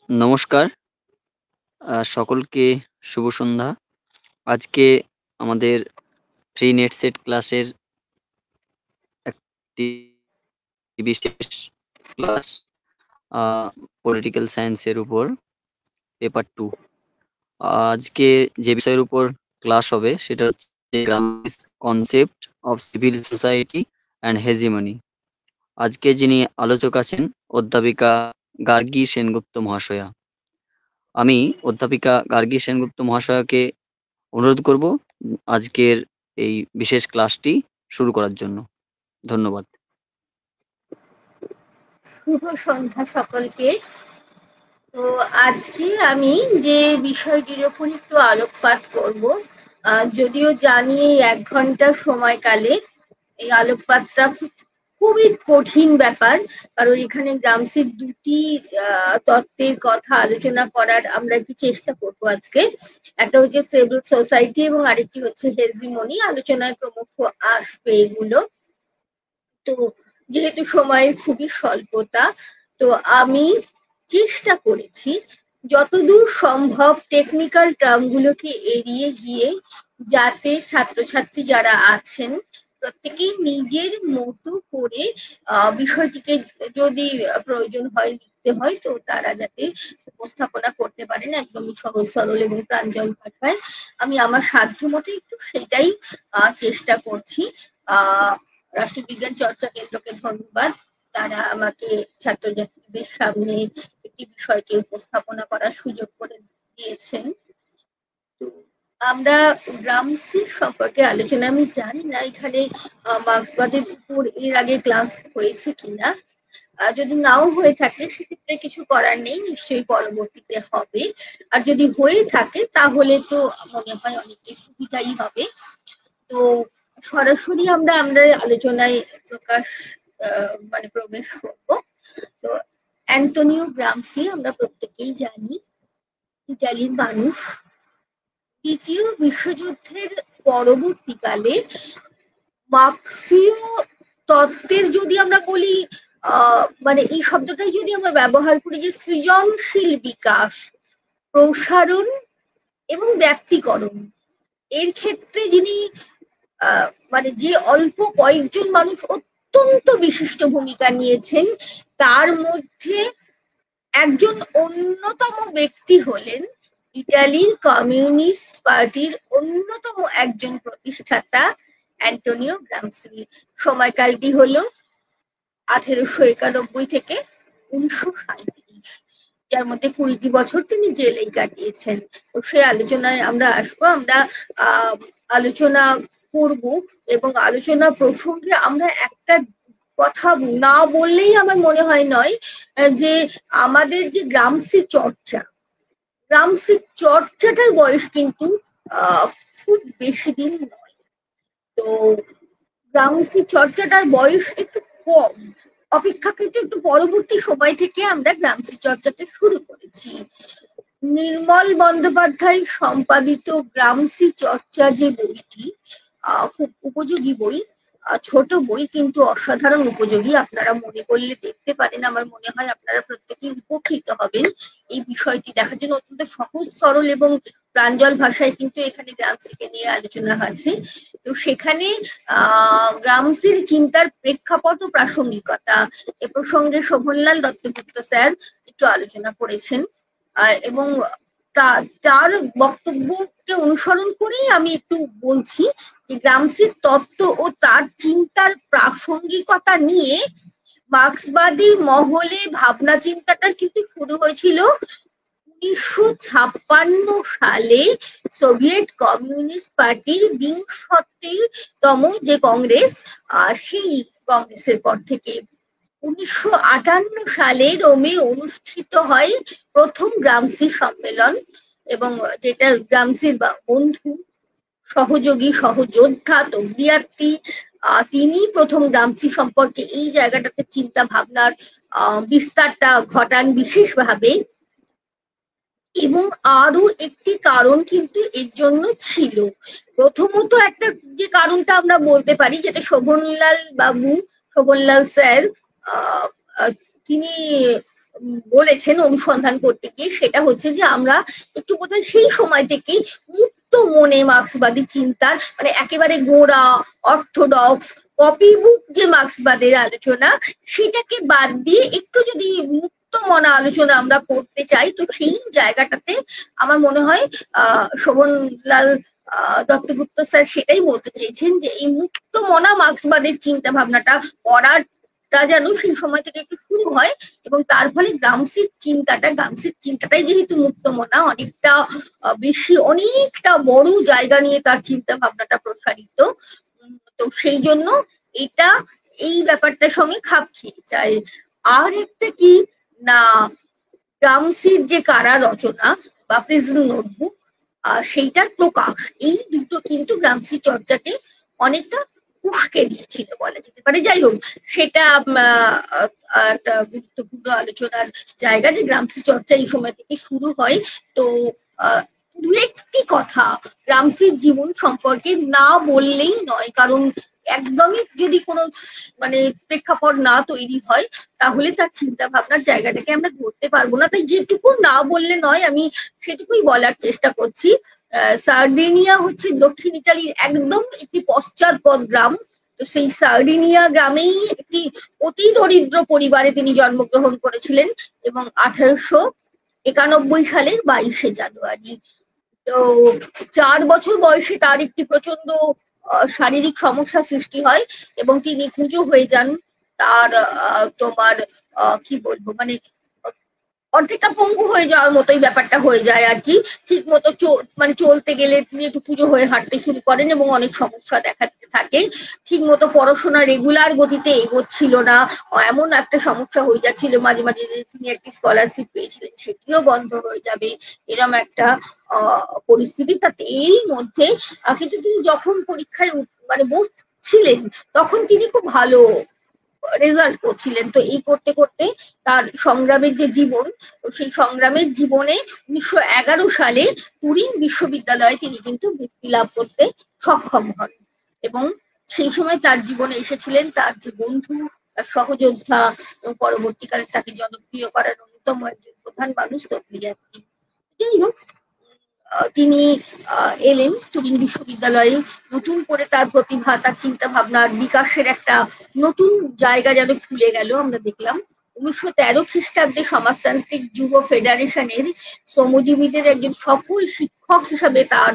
নমস্কার, সকলকে শুভ সন্ধ্যা। আজকে আমাদের ফ্রি নেট সেট ক্লাসের একটি বিশেষ ক্লাস আ পলিটিক্যাল সায়েন্স এর উপর পেপার 2। আজকে যে বিষয়ের উপর ক্লাস হবে সেটা হচ্ছে grams concept of civil society and hegemony. আজকে যিনি আলোচক আছেন অধ্যাপিকা গার্গী সেনগুপ্ত মহাশয়া। আমি অধ্যাপিকা গার্গী সেনগুপ্ত মহাশয়াকে অনুরোধ করব আজকের এই বিশেষ ক্লাসটি শুরু করার জন্য। ধন্যবাদ। শুভ সন্ধ্যা সকলকে। তো আজকে আমি যে বিষয়টির উপর একটু আলোকপাত করব, যদিও জানি 1 ঘন্টা সময়কালে এই আলোকপাতটা খুবই কঠিন ব্যাপার, কারণ এখানে গ্রামসির দুটি তত্ত্বের কথা আলোচনা করার আমরা একটু চেষ্টা করব আজকে। একটা হচ্ছে সিভিল সোসাইটি এবং আরেকটি হচ্ছে হেজিমনি। আলোচনায় ক্রমশ আসবে এগুলো। তো যেহেতু সময়ের খুবই স্বল্পতা, তো আমি চেষ্টা করেছি যতদূর সম্ভব টেকনিক্যাল টার্মগুলোকে এড়িয়ে গিয়ে যাতে ছাত্রছাত্রী যারা আছেন প্রত্যেকেই নিজের মতো করে বিষয়টিকে যদি প্রয়োজন হয় লিখতে হয় তো তারা যাতে উপস্থাপনা করতে পারেন একদমই সহজ সরল এবং প্রাঞ্জল ভাষায়। আমি আমার সাধ্য মতো একটু সেটাই চেষ্টা করছি। রাষ্ট্রবিজ্ঞান চর্চা কেন্দ্রকে ধন্যবাদ, তারা আমাকে ছাত্রছাত্রীদের সামনে একটি বিষয়কে উপস্থাপনা করার সুযোগ করে দিয়েছেন। তো আমরা গ্রামসি সম্পর্কে আলোচনা, আমি জানি না এখানে মার্ক্সবাদের উপর এর আগে ক্লাস হয়েছে কিনা। যদি নাও হয়ে থাকে সেক্ষেত্রে কিছু করার নেই, নিশ্চয়ই পরবর্তীতে হবে। আর যদি হয়ে থাকে তাহলে তো মনে হয় অনেকটাই সুবিধাই হবে। তো সরাসরি আমরা আমাদের আলোচনায় প্রবেশ করব। তো অ্যান্টোনিও গ্রামসি আমরা প্রত্যেকেই জানি ইটালির মানুষ। দ্বিতীয় বিশ্বযুদ্ধের পরবর্তীকালে মার্ক্সীয় তত্ত্বের যদি আমরা বলি, এই শব্দটাই যদি আমরা ব্যবহার করি যে সৃজনশীল বিকাশ, প্রসারণ এবং ব্যক্তিকরণ, এর ক্ষেত্রে যিনি যে অল্প কয়েকজন মানুষ অত্যন্ত বিশিষ্ট ভূমিকা নিয়েছেন তার মধ্যে একজন অন্যতম ব্যক্তি হলেন ইটালির কমিউনিস্ট পার্টির অন্যতম একজন প্রতিষ্ঠাতা অ্যান্টোনিও গ্রামসি। সময়কালটি হলো 1891 থেকে 1937, যার মধ্যে 20টি বছর তিনি জেলেই কাটিয়েছেন। তো সেই আলোচনায় আমরা আসবো, আমরা আলোচনা করব এবং আলোচনা প্রসঙ্গে আমরা একটা কথা না বললেই আমার মনে হয় নয়, যে আমাদের যে গ্রামসি চর্চাটার বয়স কিন্তু খুব বেশি দিন নয়। তো গ্রামসি চর্চাটার বয়স একটু কম, অপেক্ষাকৃত একটু পরবর্তী সময় থেকে আমরা গ্রামসি চর্চাটা শুরু করেছি। নির্মল বন্দ্যোপাধ্যায় সম্পাদিত গ্রামসি চর্চা যে বইটি, খুব উপযোগী বই, ছোট বই কিন্তু অসাধারণ উপযোগী। আপনারা মনে করলে দেখতে পারেন, আমার মনে হয় আপনারা প্রত্যেকেই উপকৃত হবেন এই বিষয়টি দেখার জন্য। অত্যন্ত সহজ সরল এবং প্রাঞ্জল ভাষায় কিন্তু এখানে গ্রামসিকে নিয়ে আলোচনা আছে। তো সেখানে গ্রামসির চিন্তার প্রেক্ষাপট ও প্রাসঙ্গিকতা এ প্রসঙ্গে শোভনলাল দত্তগুপ্ত স্যার একটু আলোচনা করেছেন, এবং তার বক্তব্যকে অনুসরণ করেই আমি একটু বলছি যে গ্রামসির তত্ত্ব ও তার চিন্তার প্রাসঙ্গিকতা নিয়ে মার্ক্সবাদী মহলে ভাবনা চিন্তাটা কিন্তু শুরু হয়েছিল 1956 সালে সোভিয়েত কমিউনিস্ট পার্টির 62তম যে কংগ্রেস, সেই কংগ্রেসের পর থেকে 1958 সালে রোমে অনুষ্ঠিত হয় প্রথম গ্রামসি সম্মেলন, এবং যেটা গ্রামসির বন্ধু, সহযোগী, সহযোদ্ধা, তবিয়াত্রী, তিনি প্রথম গ্রামসি সম্পর্কে এই জায়গাটাতে চিন্তা ভাবনার বিস্তারটা ঘটান বিশেষভাবে। এবং আরো একটি কারণ কিন্তু এর জন্য ছিল। প্রথমত একটা যে কারণটা আমরা বলতে পারি, যেটা শোভনলাল স্যার তিনি বলেছেন অনুসন্ধান করতে গিয়ে, সেটা হচ্ছে যে আমরা একটু বোধহয় সেই সময় থেকে মুক্ত মনে মার্ক্সবাদী চিন্তার মানে একেবারে গোড়া অর্থোডক্স কপি বুক যে মার্ক্সবাদের আলোচনা, সেটাকে বাদ দিয়ে একটু যদি মুক্ত মনা আলোচনা আমরা করতে চাই, তো সেই জায়গাটাতে আমার মনে হয় শোভনলাল দত্তগুপ্ত স্যার সেটাই বলতে চেয়েছেন যে এই মুক্ত মনা মার্ক্সবাদের চিন্তা ভাবনাটা পড়ার তা যেন সেই সময় থেকে একটু শুরু হয়, এবং তার ফলে গ্রামসির চিন্তাটাই যেহেতু মুক্তমনা অনেকটা বেশি অনেকটা বড় জায়গা নিয়ে তার চিন্তা ভাবনাটা প্রসারিত, তো সেই জন্য এটা এই ব্যাপারটার সঙ্গে খাপ খেয়ে যায়। আর একটা কি না, গ্রামসির যে কারা রচনা বা প্রিজন নোটবুক সেইটার প্রকাশ, এই দুটো কিন্তু গ্রামসি চর্চাকে অনেকটা উস্কে দিয়েছিল বলা যেতে পারে। যাই হোক, সেটা একটা গুরুত্বপূর্ণ আলোচনার জায়গা যে গ্রামসি চর্চা এই সময় থেকে শুরু হয়। তো দু একটি কথা গ্রামসির জীবন সম্পর্কে না বললেই নয়, কারণ একদমই যদি কোনো মানে প্রেক্ষাপট না তৈরি হয় তাহলে তার চিন্তা ভাবনার জায়গাটাকে আমরা ধরতে পারবো না। তাই যেটুকু না বললে নয় আমি সেটুকুই বলার চেষ্টা করছি। সার্ডিনিয়া হচ্ছে দক্ষিণ ইতালির একদম একটি পশ্চাৎপদ গ্রাম। তো সেই সার্ডিনিয়া গ্রামেই একটি অতি দরিদ্র পরিবারে তিনি জন্মগ্রহণ করেছিলেন, এবং 1891 সালের 22শে জানুয়ারি। তো 4 বছর বয়সে তার একটি প্রচন্ড শারীরিক সমস্যা সৃষ্টি হয় এবং তিনি কুঁজো হয়ে যান। তার তোমার কি বলবো মানে অর্ধেকটা পঙ্গু হয়ে যাওয়ার মতোই ব্যাপারটা হয়ে যায় আর কি। ঠিক মতো মানে চলতে গেলে তিনি একটু পুজো হয়ে হাঁটতে শুরু করেন এবং অনেক সমস্যা দেখা দিতে থাকে। ঠিক মতো পড়াশোনা রেগুলার গতিতে এগোচ্ছিল না, এমন একটা সমস্যা হয়ে যাচ্ছিল মাঝে মাঝে যে তিনি একটি স্কলারশিপ পেয়েছিলেন সেটিও বন্ধ হয়ে যাবে, এরম একটা পরিস্থিতি। তাতে এই মধ্যে কিন্তু তিনি যখন পরীক্ষায় মানে বসছিলেন তখন তিনি খুব ভালো রেজাল্ট করছিলেন। তো এই করতে করতে তার সংগ্রামের যে জীবন, সেই সংগ্রামের জীবনে 1911 সালে তুরিন বিশ্ববিদ্যালয়ে তিনি কিন্তু বৃত্তি লাভ করতে সক্ষম হন, এবং সেই সময় তার জীবনে এসেছিলেন তার যে বন্ধু, তার সহযোদ্ধা এবং পরবর্তীকালে তাকে জনপ্রিয় করার অন্যতম একজন প্রধান মানুষ তকলিয়াত্তি। যাই হোক, তিনি এলেন তুরিন বিশ্ববিদ্যালয়ে, নতুন করে তার প্রতিভা তার চিন্তা ভাবনার বিকাশের একটা নতুন জায়গা যেন খুলে গেল। আমরা দেখলাম 1913 খ্রিস্টাব্দে সমাজতান্ত্রিক যুব ফেডারেশনের শ্রমজীবীদের একজন সফল শিক্ষক হিসাবে তার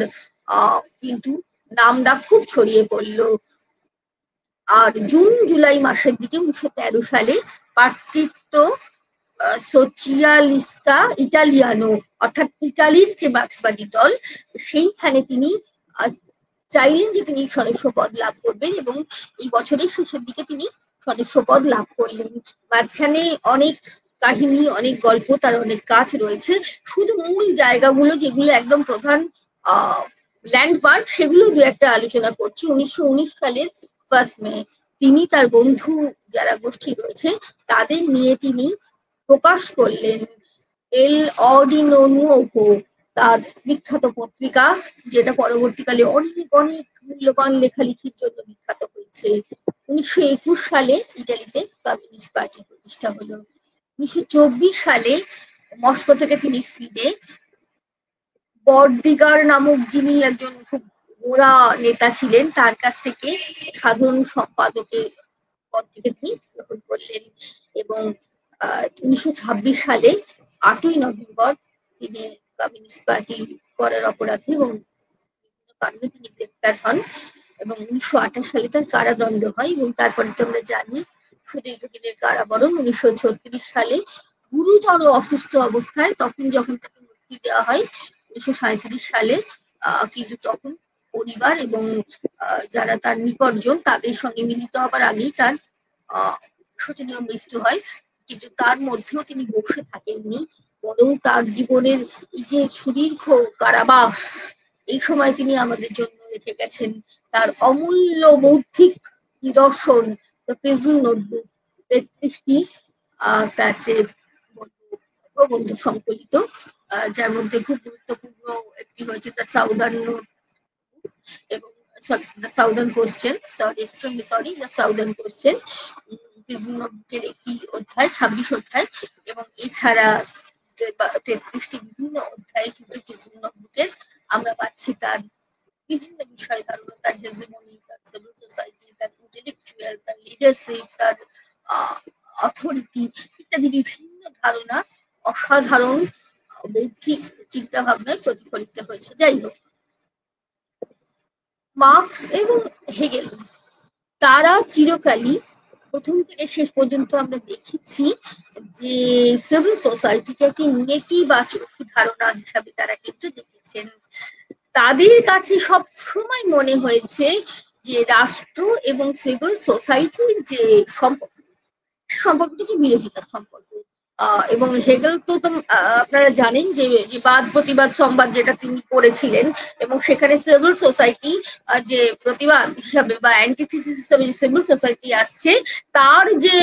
কিন্তু নামডাক খুব ছড়িয়ে পড়ল। আর জুন জুলাই মাসের দিকে 1913 সালে পার্টিতো সোচিয়ালিস্তা ইটালিয়ানো অর্থাৎ ইটালির যে মার্ক্সবাদী দল, সেইখানে তিনি চাইলেন যে তিনি সদস্য পদ লাভ করবেন, এবং এই বছরের শেষের দিকে তিনি সদস্য পদ লাভ করলেন। মাঝখানে অনেক কাহিনী, অনেক গল্প, তার অনেক কাজ রয়েছে। শুধু মূল জায়গাগুলো যেগুলো একদম প্রধান ল্যান্ডমার্ক সেগুলো দু একটা আলোচনা করছি। 1919 সালের 1 মে তিনি তার বন্ধু যারা গোষ্ঠী রয়েছে তাদের নিয়ে তিনি প্রকাশ করলেন এল অর্ডিনো নুওভো, তার বিখ্যাত পত্রিকা, যেটা পরবর্তীকালে অনেক অনেক মূল্যবান লেখালেখির জন্য বিখ্যাত হয়েছে। 1921 সালে ইটালিতে কমিউনিস্ট পার্টি প্রতিষ্ঠা হলো। 1924 সালে মস্কো থেকে তিনি ফিরে বর্দিগার নামক যিনি একজন খুব গোড়া নেতা ছিলেন তার কাছ থেকে সাধারণ সম্পাদকের পদ থেকে তিনি গ্রহণ করলেন, এবং 1926 সালে 8ই নভেম্বর তিনি কমিউনিস্ট পার্টি করার অপরাধে এবং বিভিন্ন কারণে তিনি গ্রেপ্তার হন, এবং 1928 সালে তার কারাদণ্ড হয়, এবং তারপরে তো আমরা জানি সুদীর্ঘ দিনের কারাবরণ। 1936 সালে গুরুতর অসুস্থ অবস্থায়, তখন যখন তাকে মুক্তি দেওয়া হয় 1937 সালে, কিন্তু তখন পরিবার এবং যারা তার নিকটজন তাদের সঙ্গে মিলিত হবার আগেই তার শোচনীয় মৃত্যু হয়। কিন্তু তার মধ্যেও তিনি বসে থাকেননি, বরং তার জীবনের এই যে সুদীর্ঘ কারাবাস, এই সময় তিনি আমাদের জন্য রেখে গেছেন তার অমূল্য বৌদ্ধিক নিদর্শন, দ্য প্রিজন নোটবুক, 33টি তার যে প্রবন্ধ সংকলিত, যার মধ্যে খুব গুরুত্বপূর্ণ একটি হয়েছে দ্য সাউদার্ন এবং the southern question, the southern question. কৃষ্ণকে একটি অধ্যায়, 26 অধ্যায়, এবং এছাড়া 33টি বিভিন্ন অধ্যায়ে কিন্তু কৃষ্ণকে আমরা পাচ্ছি তার বিভিন্ন বিষয় ধারণা, তার হেজেমনি, তার সিভিল সোসাইটি, তার ইন্টেলেকচুয়াল, তার লিডারশিপ, তার অথরিটি ইত্যাদি বিভিন্ন ধারণা অসাধারণ বৌদ্ধিক চিন্তা ভাবনায় প্রতিফলিত হয়েছে। যাই হোক, মার্কস এবং হেগেল তারা চিরকালই প্রথম থেকে শেষ পর্যন্ত আমরা দেখেছি যে সিভিল সোসাইটিকে একটি নেতিবাচক ধারণা হিসাবে তারা কিন্তু দেখেছেন। তাদের কাছে সব সময় মনে হয়েছে যে রাষ্ট্র এবং সিভিল সোসাইটির যে সম্পর্কটি যে বিরোধিতার সম্পর্ক। এবং হেগেল তো আপনারা জানেন যে বাদ প্রতিবাদ সংবাদ যেটা তিনি করেছিলেন, এবং সেখানে সিভিল সোসাইটি যে প্রতিবাদ হিসাবে বা অ্যান্টিথিসিস হিসাবে যে সিভিল সোসাইটি আসছে, তার যে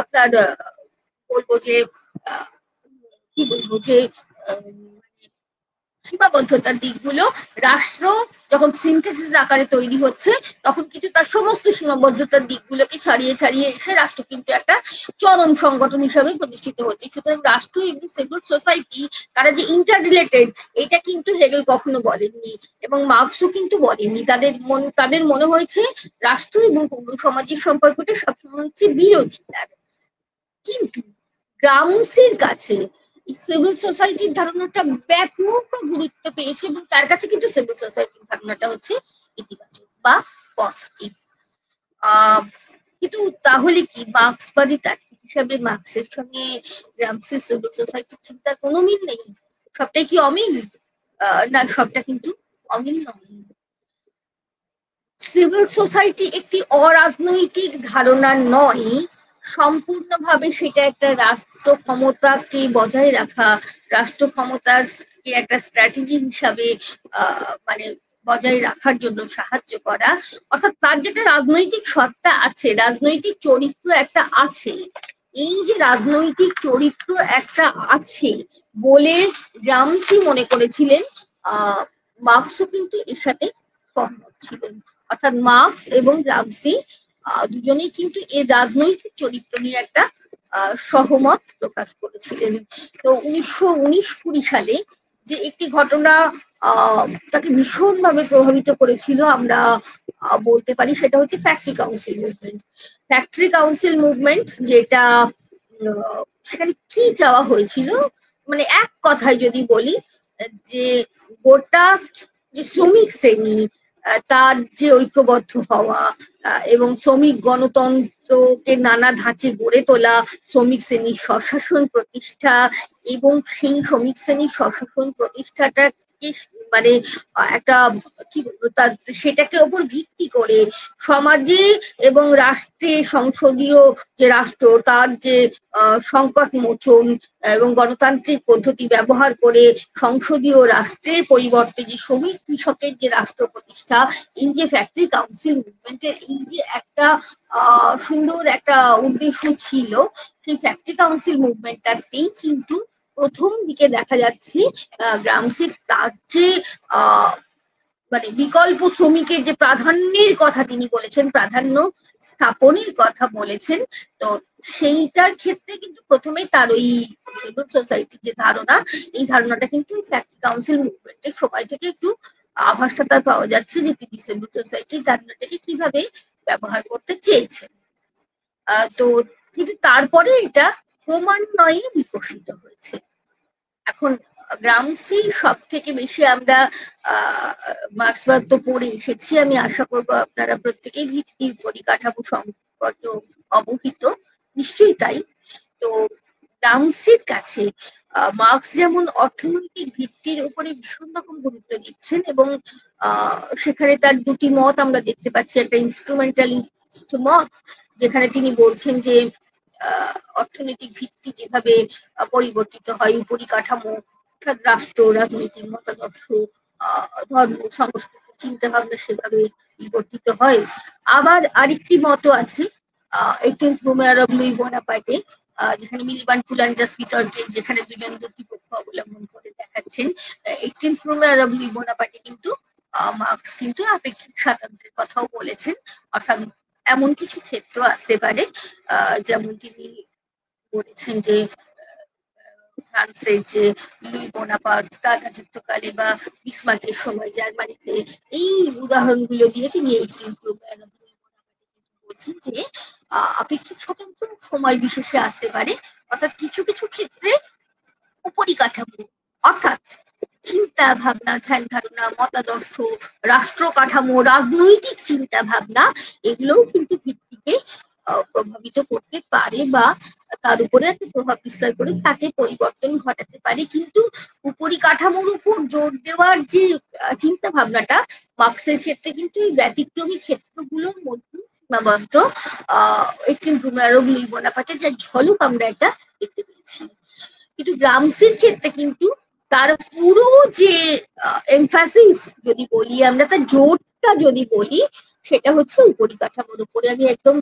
আপনার বলবো যে কি বলবো যে সীমাবদ্ধতার দিকগুলো রাষ্ট্র যখন সিনথেসিস আকারে তৈরি হচ্ছে, তখন কিন্তু তার সমস্ত সীমাবদ্ধতার দিকগুলোকে ছাড়িয়ে ছাড়িয়ে এসে রাষ্ট্র কিন্তু একটা চরম সংগঠন হিসাবে প্রতিষ্ঠিত হচ্ছে। সুতরাং রাষ্ট্র এবং সিভিল সোসাইটি তারা যে ইন্টার এটা কিন্তু হেগেল কখনো বলেননি, এবং মার্কসও কিন্তু বলেননি। তাদের মনে হয়েছে রাষ্ট্র এবং পৌর সমাজের সম্পর্কটা সবসময় হচ্ছে বিরোধিতার। কিন্তু গ্রামসির কাছে সিভিল সোসাইটির ধারণাটা ব্যাপক গুরুত্ব পেয়েছে, এবং তার কাছে কিন্তু সিভিল সোসাইটির ধারণাটা হচ্ছে ইতিবাচক বা পজিটিভ। কিন্তু তাহলে কি মার্ক্সবাদী তাত্ত্বিক হিসাবে মার্ক্সের সঙ্গে গ্রামসির সিভিল সোসাইটির চিন্তার কোনো মিল নেই? সবটাই কি অমিল? না, সবটা কিন্তু অমিল নয়। সিভিল সোসাইটি একটি অরাজনৈতিক ধারণা নয়, সম্পূর্ণভাবে সেটা একটা রাষ্ট্র ক্ষমতাকে বজায় রাখা, রাষ্ট্র ক্ষমতার একটা স্ট্র্যাটেজি হিসাবে মানে বজায় রাখার জন্য সাহায্য করা। অর্থাৎ তার যেটা রাজনৈতিক সত্তা আছে, রাজনৈতিক চরিত্র একটা আছে, এই যে রাজনৈতিক চরিত্র একটা আছে বলে গ্রামসি মনে করেছিলেন, মার্কসও কিন্তু এর সাথে সহমত ছিলেন। অর্থাৎ মার্কস এবং গ্রামসি দুজনেই কিন্তু এর রাজনৈতিক চরিত্র নিয়ে একটা সহমত প্রকাশ করেছিলেন। তো 1919-20 সালে যে একটি ঘটনা তাকে ভীষণভাবে প্রভাবিত করেছিল আমরা বলতে পারি, সেটা হচ্ছে factory council movement. Factory council movement যেটা সেখানে কি চাওয়া হয়েছিল, মানে এক কথায় যদি বলি যে গোটা যে শ্রমিক শ্রেণী তার যে ঐক্যবদ্ধ হওয়া এবং শ্রমিক গণতন্ত্রকে নানা ধাঁচে গড়ে তোলা, শ্রমিক শ্রেণীর স্বশাসন প্রতিষ্ঠা, এবং সেই শ্রমিক শ্রেণীর স্বশাসন প্রতিষ্ঠাটাকে মানে একটা কি বলবো সেটাকে ওপর ভিত্তি করে সমাজে এবং রাষ্ট্রে সংসদীয় যে রাষ্ট্র তার যে সংকট মোচন এবং গণতান্ত্রিক পদ্ধতি ব্যবহার করে সংসদীয় রাষ্ট্রের পরিবর্তে যে শ্রমিক কৃষকের যে রাষ্ট্র প্রতিষ্ঠা, এই যে ফ্যাক্টরি কাউন্সিল মুভমেন্টের এই যে একটা সুন্দর একটা উদ্দেশ্য ছিল, সেই ফ্যাক্টরি কাউন্সিল মুভমেন্টটাতেই কিন্তু প্রথম দিকে দেখা যাচ্ছে গ্রামসির তার যে মানে বিকল্প শ্রমিকের যে প্রাধান্যের কথা তিনি বলেছেন, প্রাধান্য স্থাপনের কথা বলেছেন, তো সেইটার ক্ষেত্রে কিন্তু প্রথমে তার ওই সিভিল সোসাইটির যে ধারণা, এই ধারণাটা কিন্তু ফ্যাক্টরি কাউন্সিল মুভমেন্টের সময় থেকে একটু আভাসটা তার পাওয়া যাচ্ছে যে তিনি সিভিল সোসাইটির ধারণাটাকে কিভাবে ব্যবহার করতে চেয়েছেন। তো কিন্তু তারপরে এটা ক্রমান্বয়ে বিকশিত হয়েছে। এখন গ্রামসি সব থেকে বেশি আমরা মার্ক্সবাদ তো পড়ে এসেছি, আমি আশা করবো আপনারা প্রত্যেকেই ভিত্তির পরিকাঠামো সম্পর্কে অবহিত, নিশ্চয়ই তাই। তো গ্রামসির কাছে মার্ক্স যেমন অর্থনৈতিক ভিত্তির উপরে ভীষণ রকম গুরুত্ব দিচ্ছেন, এবং সেখানে তার দুটি মত আমরা দেখতে পাচ্ছি। একটা ইনস্ট্রুমেন্টালিস্ট মত, যেখানে তিনি বলছেন যে অর্থনৈতিক ভিত্তি যেভাবে পরিবর্তিত হয়, পরিকাঠামো অর্থাৎ রাষ্ট্র, রাজনৈতিক মতাদর্শ, ধর্ম, সংস্কৃতি, চিন্তা ভাবনা সেভাবে পরিবর্তিত হয়। আবার আরেকটি মত আছে 18th Brumaire of Louis Bonaparte, যেখানে মিলবান্ড কুলাঞ্জাস বিতর্কে যেখানে দুজন দুটি পক্ষ অবলম্বন করে দেখাচ্ছেন। 18th Brumaire of Louis Bonaparte কিন্তু মার্ক্স কিন্তু আপেক্ষিক স্বাতন্ত্র্যের কথাও বলেছেন, অর্থাৎ এমন কিছু ক্ষেত্র আসতে পারে, যেমন তিনি বলেছেন যে ফ্রান্সের যে লুই বোনাপার্ট তার রাজত্বকালে বা বিসমার্কের সময় জার্মানিতে, এই উদাহরণগুলো দিয়ে তিনি বলছেন যে আপেক্ষিক স্বতন্ত্র সময় বিশেষে আসতে পারে, অর্থাৎ কিছু কিছু ক্ষেত্রে উপরিকাঠামো অর্থাৎ চিন্তা ভাবনা, ধ্যান ধারণা, মতাদর্শ, রাষ্ট্র কাঠামো, রাজনৈতিক চিন্তা ভাবনা, এগুলোও কিন্তু ভিত্তিকে প্রভাবিত করতে পারে বা তার উপরে একটা প্রভাব বিস্তার করে তাকে পরিবর্তন ঘটাতে পারে। কিন্তু উপরিকাঠামোর উপর জোর দেওয়ার যে চিন্তা ভাবনাটা মার্ক্সের ক্ষেত্রে কিন্তু এই ব্যতিক্রমী ক্ষেত্রগুলোর মধ্যে সীমাবদ্ধ। 18 ব্রুমেয়ার ও লুই বোনাপার্টের যে ঝলক আমরা এটা দেখতে পেয়েছি, কিন্তু গ্রামসির ক্ষেত্রে কিন্তু তার পুরো যে এমফাসিস যদি বলি আমরা, তার জোরটা যদি বলি, সেটা হচ্ছে উপরিকাঠামোর উপরে। আমি একদম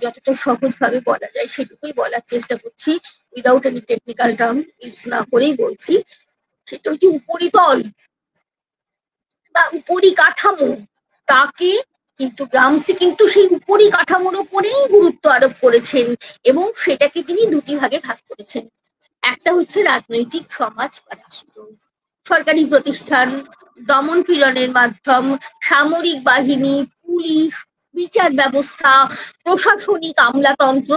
যতটা সহজ ভাবে বলা যায় সেটুকুই বলার চেষ্টা করছি, without any technical term use না করেই বলছি। সেটা হচ্ছে উপরিতল বা উপরিকাঠামো, তাকে কিন্তু গ্রামসি কিন্তু সেই উপরিকাঠামোর উপরেই গুরুত্ব আরোপ করেছেন এবং সেটাকে তিনি দুটি ভাগে ভাগ করেছেন। একটা হচ্ছে রাজনৈতিক সমাজ বা রাষ্ট্র, সরকারি প্রতিষ্ঠান, দমন পীড়নের মাধ্যম, সামরিক বাহিনী, পুলিশ, বিচার ব্যবস্থা, প্রশাসনিক আমলাতন্ত্র,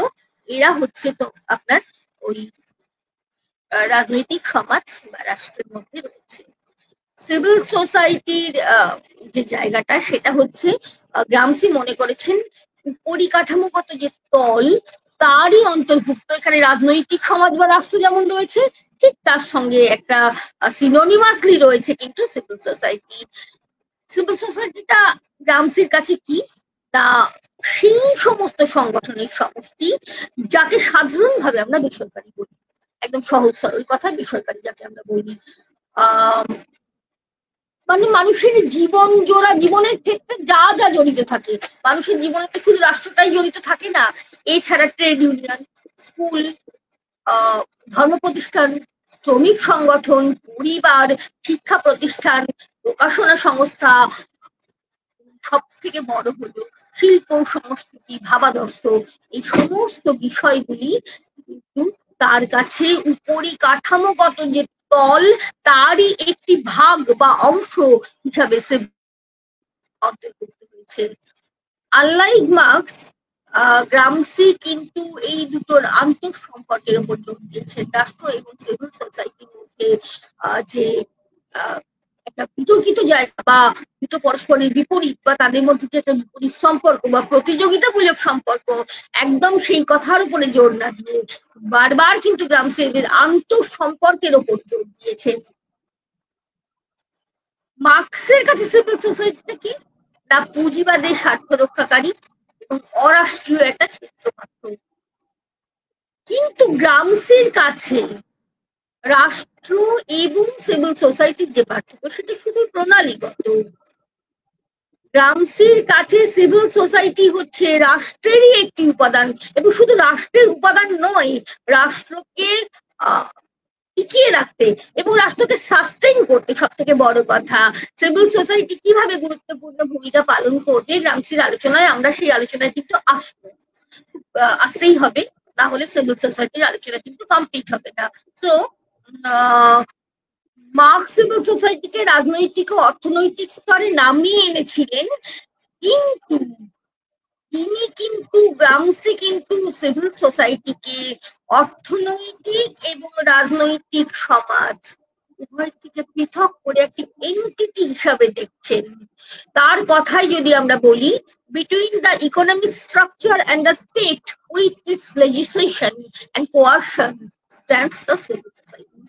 এরা হচ্ছে তো আপনার ওই রাজনৈতিক সমাজ বা রাষ্ট্রের মধ্যে রয়েছে। সিভিল সোসাইটির যে জায়গাটা, সেটা হচ্ছে গ্রামসি মনে করেছেন পরিকাঠামোগত যে তল তারই অন্তর্ভুক্ত। এখানে রাজনৈতিক সমাজ বা রাষ্ট্র যেমন রয়েছে, ঠিক তার সঙ্গে একটা সিনোনিমাসলি রয়েছে কিন্তু সিভিল সোসাইটি। সিভিল সোসাইটিটা গ্রামসির কাছে কি, তা সেই সমস্ত সংগঠনের সমষ্টি যাকে সাধারণভাবে আমরা বেসরকারি বলি, একদম সহজ সরল কথা, বেসরকারি যাকে আমরা বলি। মানে মানুষের জীবন জোড়া জীবনের ক্ষেত্রে যা যা জড়িত থাকে, মানুষের জীবনে তো শুধু রাষ্ট্রটাই জড়িত থাকে না, এছাড়া ট্রেড ইউনিয়ন, স্কুল, ধর্ম প্রতিষ্ঠান, শ্রমিক সংগঠন, পরিবার, শিক্ষা প্রতিষ্ঠান, প্রকাশনা সংস্থা, সব থেকে বড় হলো শিল্প, সংস্কৃতি, ভাবাদর্শ, এই সমস্ত বিষয়গুলি কিন্তু তার কাছে উপরিকাঠামোগত যে তল তারই একটি ভাগ বা অংশ হিসাবে সে অন্তর্ভুক্ত হয়েছে। আনলাইক মার্কস, গ্রামসি কিন্তু এই দুটোর আন্তঃসম্পর্কের উপর জোর দিয়েছেন। রাষ্ট্র এবং সিভিল সোসাইটির মধ্যে যে একটা বিতর্কিত জায়গা বা দুটো পরস্পরের বিপরীত বা তাদের মধ্যে যে একটা বিপরীত সম্পর্ক বা প্রতিযোগিতামূলক সম্পর্ক, একদম সেই কথার উপরে জোর না দিয়ে বারবার কিন্তু গ্রামসি এদের আন্তঃসম্পর্কের উপর জোর দিয়েছেন। মার্ক্সের কাছে সিভিল সোসাইটিটা কি, তা পুঁজিবাদের স্বার্থ রক্ষাকারী এবং অরাষ্ট্রীয় একটা ক্ষেত্র মাত্র। কিন্তু গ্রামসির কাছে রাষ্ট্র এবং সিভিল সোসাইটির যে পার্থক্য, সেটা শুধু প্রণালীগত। গ্রামসির কাছে সিভিল সোসাইটি হচ্ছে রাষ্ট্রেরই একটি উপাদান, এবং শুধু রাষ্ট্রের উপাদান নয়, রাষ্ট্রকে টিকিয়ে রাখতে এবং রাষ্ট্রকে সাস্টেইন করতে সব থেকে বড় কথা। সিভিল সোসাইটি কিভাবে গুরুত্বপূর্ণ ভূমিকা পালন করবে গ্রামসির আলোচনায়, আমরা সেই আলোচনায় কিন্তু আসতেই হবে, না হলে সিভিল সোসাইটির আলোচনা কিন্তু কমপ্লিট হবে না। সো মার্ক্স সিভিল সোসাইটিকে রাজনৈতিক ও অর্থনৈতিক স্তরে নামিয়ে এনেছিলেন, কিন্তু গ্রামসি কিন্তু সিভিল সোসাইটিকে অর্থনৈতিক এবং রাজনৈতিক সমাজ উভয় থেকে পৃথক করে একটি এন্টিটি হিসাবে দেখছেন। তার কথাই যদি আমরা বলি, between the economic structure and the state with its legislation and coercion stands the civil society.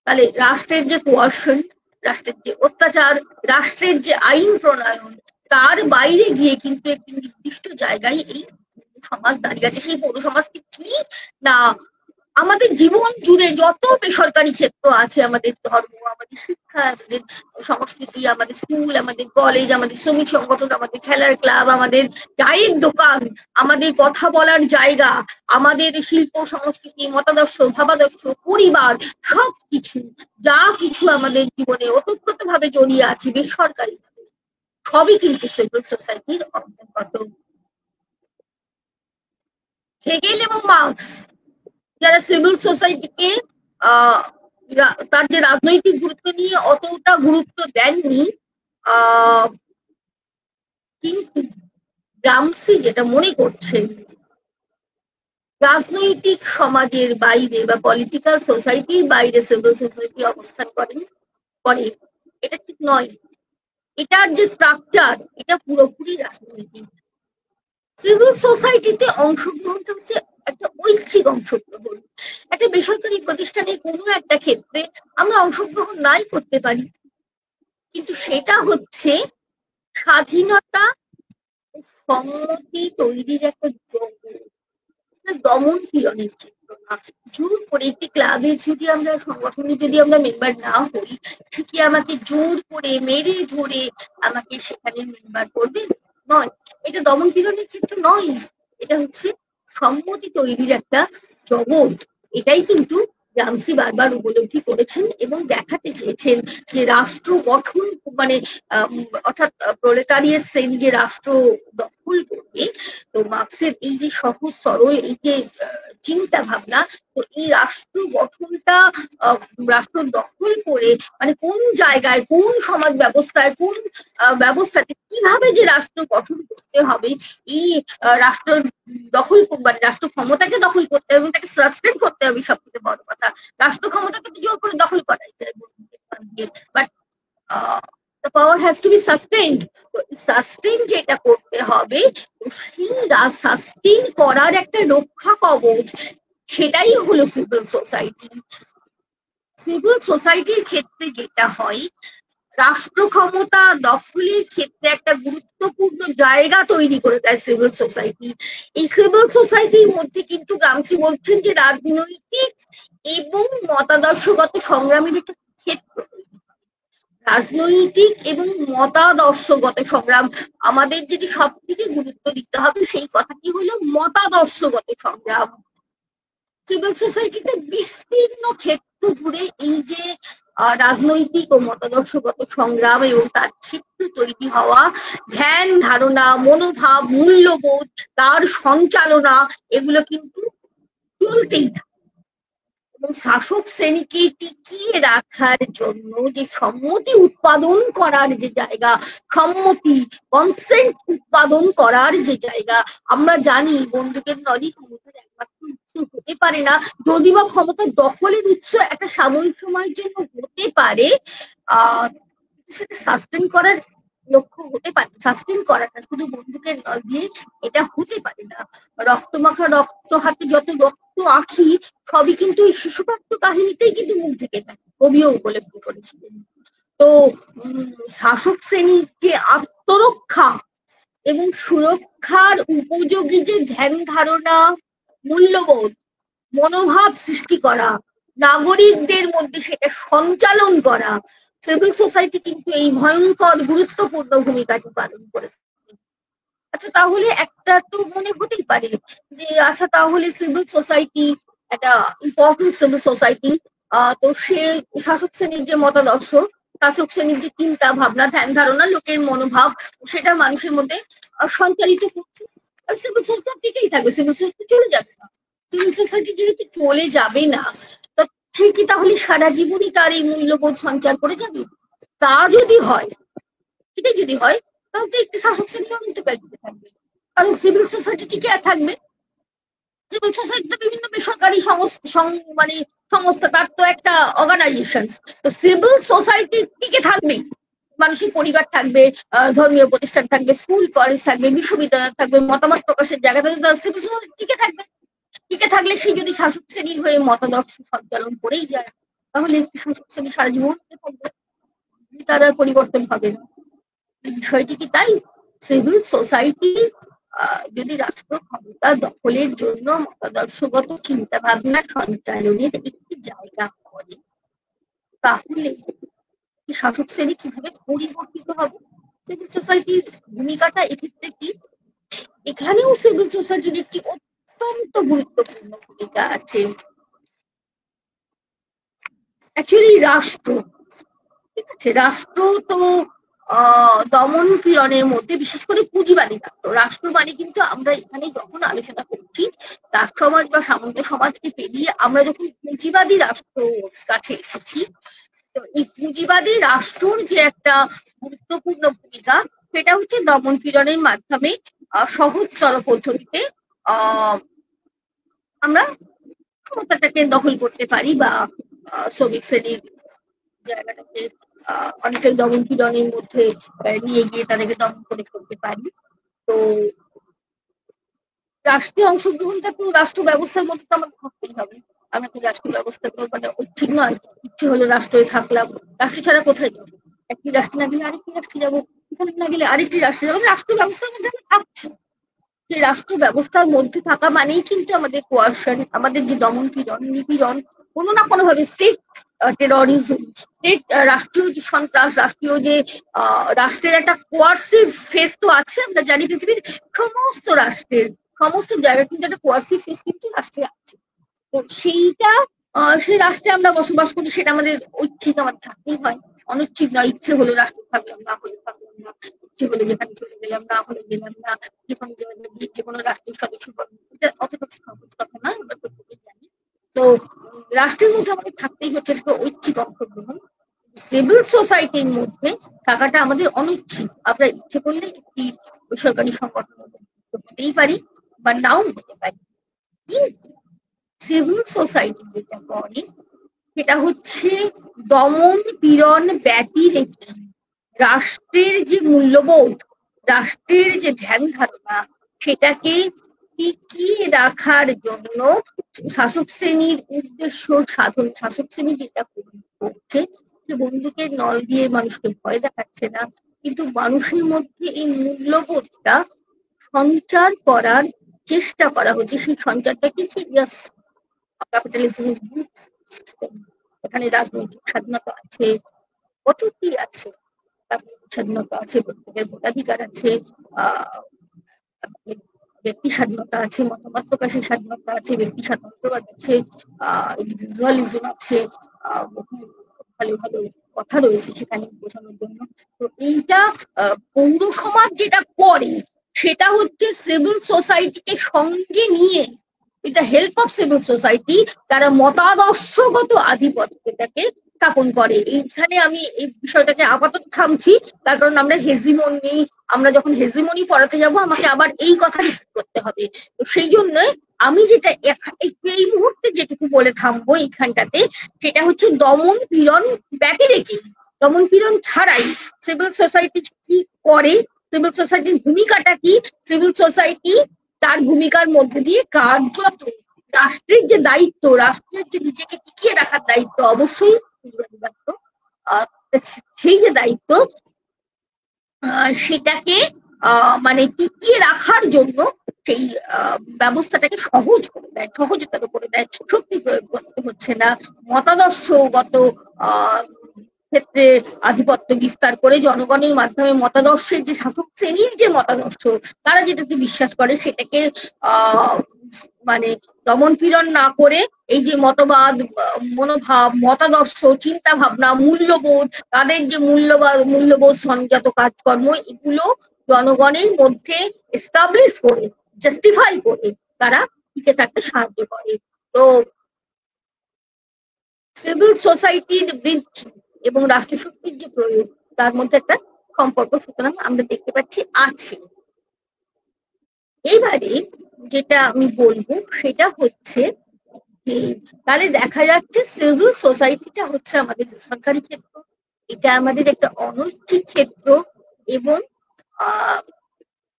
তাহলে রাষ্ট্রের যে কোয়ার্শন, রাষ্ট্রের যে অত্যাচার, রাষ্ট্রের যে আইন প্রণয়ন, তার বাইরে গিয়ে কিন্তু একটি নির্দিষ্ট জায়গায় এই সমাজ দাঁড়িয়ে আছে। সেই পৌর সমাজটি কি না, আমাদের জীবন জুড়ে যত বেসরকারি ক্ষেত্র আছে, আমাদের ধর্ম, আমাদের শিক্ষা, আমাদের সংস্কৃতি, আমাদের স্কুল, আমাদের কলেজ, আমাদের শ্রমিক সংগঠন, আমাদের খেলার ক্লাব, আমাদের চায়ের দোকান, আমাদের কথা বলার জায়গা, আমাদের শিল্প সংস্কৃতি, মতাদর্শ, ভাবাদর্শ, পরিবার, সবকিছু যা কিছু আমাদের জীবনে ওতপ্রোতভাবে জড়িয়ে আছে বেসরকারি, সবই কিন্তু সিভিল সোসাইটির অন্তর্গত। হেগেল এবং মার্কস যারা সিভিল সোসাইটিকে তার যে রাজনৈতিক গুরুত্ব নিয়ে অতটা গুরুত্ব দেননি, কিন্তু গ্রামসি যেটা মনে করছেন রাজনৈতিক সমাজের বাইরে বা পলিটিক্যাল সোসাইটির বাইরে সিভিল সোসাইটি অবস্থান করে, এটা ঠিক নয়। এটার যে স্ট্রাকচার এটা পুরোপুরি রাজনৈতিক। সিভিল সোসাইটিতে অংশগ্রহণটা হচ্ছে একটা ঐচ্ছিক অংশগ্রহণ। একটা বেসরকারি প্রতিষ্ঠানে কোনো একটা ক্ষেত্রে আমরা অংশগ্রহণ নাই করতে পারি, কিন্তু সেটা হচ্ছে স্বাধীনতা ও সম্মতি তৈরির একটা দমন পীড়নের ক্ষেত্র না। জোর করে একটি ক্লাবের যদি আমরা সংগঠনে যদি আমরা মেম্বার না হই, সে কি আমাকে জোর করে মেরে ধরে আমাকে সেখানে মেম্বার করবে? নয়। এটা দমন পীড়নের ক্ষেত্র নয়, এটা হচ্ছে সম্মতি তৈরির একটা জগৎ। এটাই কিন্তু গ্রামসি বারবার উপলব্ধি করেছেন এবং দেখাতে চেয়েছেন যে রাষ্ট্র গঠন মানে অর্থাৎ প্রলেতারিয়েট শ্রেণী যে রাষ্ট্র দখল করবে, তো মার্ক্সের এই যে সহজ সরল এই যে চিন্তা ভাবনা, তো এই রাষ্ট্র গঠনটা রাষ্ট্র দখল করে মানে কোন জায়গায় কোন সমাজ ব্যবস্থায় কোন ব্যবস্থাতে কিভাবে যে রাষ্ট্র গঠন করতে হবে, এই রাষ্ট্র দখল মানে রাষ্ট্র ক্ষমতাকে দখল করতে হবে এবং তাকে সাস্টেন করতে হবে। সব থেকে বড় কথা, রাষ্ট্র ক্ষমতাকে জোর করে দখল করাই যায়, but the power has to be sustained. তো সাস্টেইন যেটা করতে হবে, সেই সাস্টেইন করার একটা রক্ষা কবচ, সেটাই হলো সিভিল সোসাইটি। সিভিল সোসাইটির ক্ষেত্রে যেটা হয়, রাষ্ট্র ক্ষমতা দখলের ক্ষেত্রে একটা গুরুত্বপূর্ণ জায়গা তৈরি করে দেয় সিভিল সোসাইটি। এই সিভিল সোসাইটির মধ্যে কিন্তু গ্রামসি বলছেন যে রাজনৈতিক এবং মতাদর্শগত সংগ্রামের একটা ক্ষেত্র। রাজনৈতিক এবং মতাদর্শগত সংগ্রাম, আমাদের যেটি সব থেকে গুরুত্ব দিতে হবে সেই কথাটি হলো মতাদর্শগত সংগ্রাম। সিভিল সোসাইটিতে বিস্তীর্ণ ক্ষেত্র জুড়ে এই যে রাজনৈতিক ও মতাদর্শগত সংগ্রাম এবং তার ক্ষেত্র তৈরি হওয়া, ধ্যান ধারণা, মনোভাব, মূল্যবোধ, তার সঞ্চালনা, এগুলো কিন্তু চলতেই থাকে। এবং শাসক শ্রেণীকে টিকিয়ে রাখার জন্য যে সম্মতি উৎপাদন করার যে জায়গা, সম্মতি কনসেন্ট উৎপাদন করার যে জায়গা, আমরা জানি বন্দুকের নলি ক্ষমতার একমাত্র উৎস হতে পারে না, যদি বা ক্ষমতা দখলের উৎস একটা সাময়িক সময়ের জন্য হতে পারে, সেটা সাস্টেন করার লক্ষ্য হতে পারে। সাস্টেন করাটা শুধু বন্দুকের নল দিয়ে এটা হতে পারে না। রক্তমাখা রক্ত হাতে যত রক্ত আঁখি, সবই কিন্তু এই শিশুপাত্র কাহিনীতেই কিন্তু মুখ ঢেকে থাকে, কবিও উপলব্ধি করেছিলেন। তো শাসক শ্রেণীর যে আত্মরক্ষা এবং সুরক্ষার উপযোগী যে ধ্যান ধারণা, মূল্যবোধ, মনোভাব সৃষ্টি করা, নাগরিকদের মধ্যে সেটা সঞ্চালন করা, সিভিল সোসাইটি কিন্তু এই ভয়ঙ্কর গুরুত্বপূর্ণ ভূমিকাটি পালন করে। আচ্ছা, তাহলে একটা তো মনে হতেই পারে যে আচ্ছা তাহলে সিভিল সোসাইটি একটা ইম্পর্টেন্ট সিভিল সোসাইটি, তো সে শাসক শ্রেণীর যে মতাদর্শ, শাসক শ্রেণীর যে চিন্তা ভাবনা, ধ্যান ধারণা, লোকের মনোভাব, সেটা মানুষের মধ্যে সঞ্চালিত করছে। সিভিল সোসাইটি টিকেই থাকবে, সিভিল সোসাইটি চলে যাবে না। সিভিল সোসাইটি যেহেতু চলে যাবে না, তো সে কি তাহলে সারা জীবনই তার এই মূল্যবোধ সঞ্চার করে যাবে? তা যদি হয়, এটাই যদি হয়, তাহলে তো একটি শাসক শ্রেণী অন্তর্ভুক্ত থাকবে, কারণ সিভিল সোসাইটি টিকে আর থাকবে। সিভিল সোসাইটিতে বিভিন্ন বেসরকারি মানে সংস্থা, তার তো একটা অর্গানাইজেশন, তো সিভিল সোসাইটি টিকে থাকবে। মানুষের পরিবার থাকবে, ধর্মীয় প্রতিষ্ঠান থাকবে, স্কুল কলেজ থাকবে, বিশ্ববিদ্যালয় থাকবে, মতামত প্রকাশের জায়গা থাকবে, সিভিল সোসাইটি টিকে থাকবে। টিকে থাকলে সে যদি শাসক শ্রেণীর হয়ে মতাদর্শ সঞ্চালন করেই যায়, তাহলে শাসক শ্রেণী সারা জীবন থাকবে, তার আর পরিবর্তন হবে না। বিষয়টি কি তাই? সিভিল সোসাইটি যদি রাষ্ট্র ক্ষমতা দখলের জন্য মতাদর্শগত চিন্তা ভাবনা সঞ্চালনের একটি জায়গা করে, তাহলে শাসক শ্রেণী কিভাবে পরিবর্তিত হবে? সিভিল সোসাইটির ভূমিকাটা এক্ষেত্রে কি? এখানেও সিভিল সোসাইটির একটি অত্যন্ত গুরুত্বপূর্ণ ভূমিকা আছে। অ্যাকচুয়ালি রাষ্ট্র, ঠিক আছে, রাষ্ট্র তো দমন পীড়নের মধ্যে বিশেষ করে পুঁজিবাদী রাষ্ট্র। রাষ্ট্র মানে কিন্তু আমরা এখানে যখন আলোচনা করছি রাষ্ট্র সমাজ বা সামন্ত সমাজকে পেরিয়ে আমরা যখন পুঁজিবাদী রাষ্ট্র কাছে এসেছি, তো এই পুঁজিবাদী রাষ্ট্রর যে একটা গুরুত্বপূর্ণ ভূমিকা সেটা হচ্ছে দমন পীড়নের মাধ্যমে সহজতর পদ্ধতিতে আমরা ক্ষমতাটাকে দখল করতে পারি বা শ্রমিক শ্রেণীর জায়গাটাকে অনেকটাই দমন পীড়নের মধ্যে নিয়ে গিয়ে তাদেরকে দমন করে ফেলতে পারি। তো রাষ্ট্রীয় অংশগ্রহণটা তো রাষ্ট্র ব্যবস্থার মধ্যে তো আমার থাকতেই হবে। আমরা তো রাষ্ট্র ব্যবস্থা তো মানে ঠিক নয় ইচ্ছে হলো রাষ্ট্রে থাকলাম, রাষ্ট্র ছাড়া কোথায় যাবো? একটি রাষ্ট্রে না গেলে আরেকটি রাষ্ট্রে যাবো, এখানে না গেলে আরেকটি রাষ্ট্রে যাবো। রাষ্ট্র ব্যবস্থার মধ্যে আমরা থাকছি, সেই রাষ্ট্র ব্যবস্থার মধ্যে থাকা মানেই কিন্তু আমাদের কোয়ারশন, আমাদের যে দমন পীড়ন নিপীড়ন কোনো না কোনো ভাবে স্টেট টেরোরিজম, স্টেট রাষ্ট্রীয় যে সন্ত্রাস, রাষ্ট্রীয় যে রাষ্ট্রের একটা কোয়ারসিভ ফেস তো আছে। আমরা জানি পৃথিবীর সমস্ত রাষ্ট্রের সমস্ত জায়গায় কিন্তু একটা কোয়ারসিভ ফেস কিন্তু রাষ্ট্রে আছে। তো সেইটা সেই রাষ্ট্রে আমরা বসবাস করি, সেটা আমাদের ঐচ্ছিক আমাদের থাকতেই হয়, অনৈচ্ছিক নয়। ইচ্ছে হলো রাষ্ট্রে থাকলাম, না হলে থাকলাম না, ইচ্ছে হলে যেখানে চলে গেলাম, না হলে গেলাম না, যে কোনো জায়গায় গিয়ে যে কোনো রাষ্ট্রের সদস্য এটা অতটা সহজ কথা নয়, আমরা প্রত্যেকেই জানি। তো রাষ্ট্রের মধ্যে আমাদের থাকতেই হচ্ছে সেটা ঐচ্ছিক অংশগ্রহণ। সিভিল সোসাইটির মধ্যে থাকাটা আমাদের অনৈচ্ছিক, আমরা ইচ্ছে করলে একটি বেসরকারি সংগঠনের মধ্যে হতেই পারি বা নাও হতে পারি। কিন্তু সিভিল সোসাইটি যেটা করে সেটা হচ্ছে দমন পীড়ন ব্যতিরেকে রাষ্ট্রের যে মূল্যবোধ, রাষ্ট্রের যে ধ্যান ধারণা সেটাকে টিকিয়ে রাখার জন্য শাসক শ্রেণীর উদ্দেশ্য সাধন। শাসক শ্রেণী যেটা করছে যে বন্দুকের নল দিয়ে মানুষকে ভয় দেখাচ্ছে না, কিন্তু মানুষের মধ্যে এই মূল্যবোধটা সঞ্চার করার চেষ্টা করা হচ্ছে। সেই সঞ্চারটা কি? Yes, capitalism is good system, এখানে রাজনৈতিক স্বাধীনতা আছে, কত কি আছে, রাজনৈতিক স্বাধীনতা আছে, প্রত্যেকের ভোটাধিকার আছে, ব্যক্তি স্বাধীনতা আছে, মতামত প্রকাশের স্বাধীনতা আছে, ব্যক্তি স্বাতন্ত্র্যবাদ আছে, ইন্ডিভিজুয়ালিজম আছে, ভালো ভালো কথা রয়েছে সেখানে বোঝানোর জন্য। তো এইটা পৌর সমাজ যেটা করে সেটা হচ্ছে সিভিল সোসাইটিকে সঙ্গে নিয়ে, এটা হেল্প অফ সিভিল সোসাইটি, তারা মতাদর্শগত আধিপত্যটাকে স্থাপন করে। এইখানে আমি এই বিষয়টাকে আপাতত থামছি, তার কারণ আমরা হেজিমনি, আমরা যখন হেজিমনি পড়াতে যাব আমাকে আবার এই কথা করতে হবে। তো সেই জন্য আমি যেটা এই মুহূর্তে যেটুকু বলে থামবো এইখানটাতে, সেটা হচ্ছে দমন পীড়ন ব্যতিরেকে, দমন পীড়ন ছাড়াই সিভিল সোসাইটি কি করে, সিভিল সোসাইটির ভূমিকাটা কি, সিভিল সোসাইটি তার ভূমিকার মধ্যে দিয়ে কার্যত রাষ্ট্রের যে দায়িত্ব, রাষ্ট্রের যে নিজেকে টিকিয়ে রাখার দায়িত্ব, অবশ্যই সেই যে দায়িত্ব সেটাকে মানে টিকিয়ে রাখার জন্য সেই ব্যবস্থাটাকে সহজ করে দেয়, সহজতর করে দেয়। শক্তি প্রয়োগ করতে হচ্ছে না, মতাদর্শগত ক্ষেত্রে আধিপত্য বিস্তার করে জনগণের মাধ্যমে মতাদর্শের যে শাসক শ্রেণীর যে মতাদর্শ, তারা যেটাকে বিশ্বাস করে সেটাকে মানে দমন পীড়ন না করে এই যে মতবাদ, মনোভাব, মতাদর্শ, চিন্তা ভাবনা, মূল্যবোধ, তাদের যে মূল্যবোধ সংযত কাজকর্ম, এগুলো জনগণের মধ্যে এস্টাবলিশ করে, জাস্টিফাই করে তারা টিকে থাকতে সাহায্য করে। তো সিভিল সোসাইটির বৃদ্ধি এবং রাষ্ট্রশক্তির যে প্রয়োগ, তার মধ্যে একটা সম্পর্ক সুতরাং আমরা দেখতে পাচ্ছি আছে। এইবারে যেটা আমি বলবো সেটা হচ্ছে তাহলে দেখা যাচ্ছে সিভিল সোসাইটিটা হচ্ছে আমাদের বেসরকারি ক্ষেত্র, এটা আমাদের একটা অনৈচ্ছিক ক্ষেত্র। এবং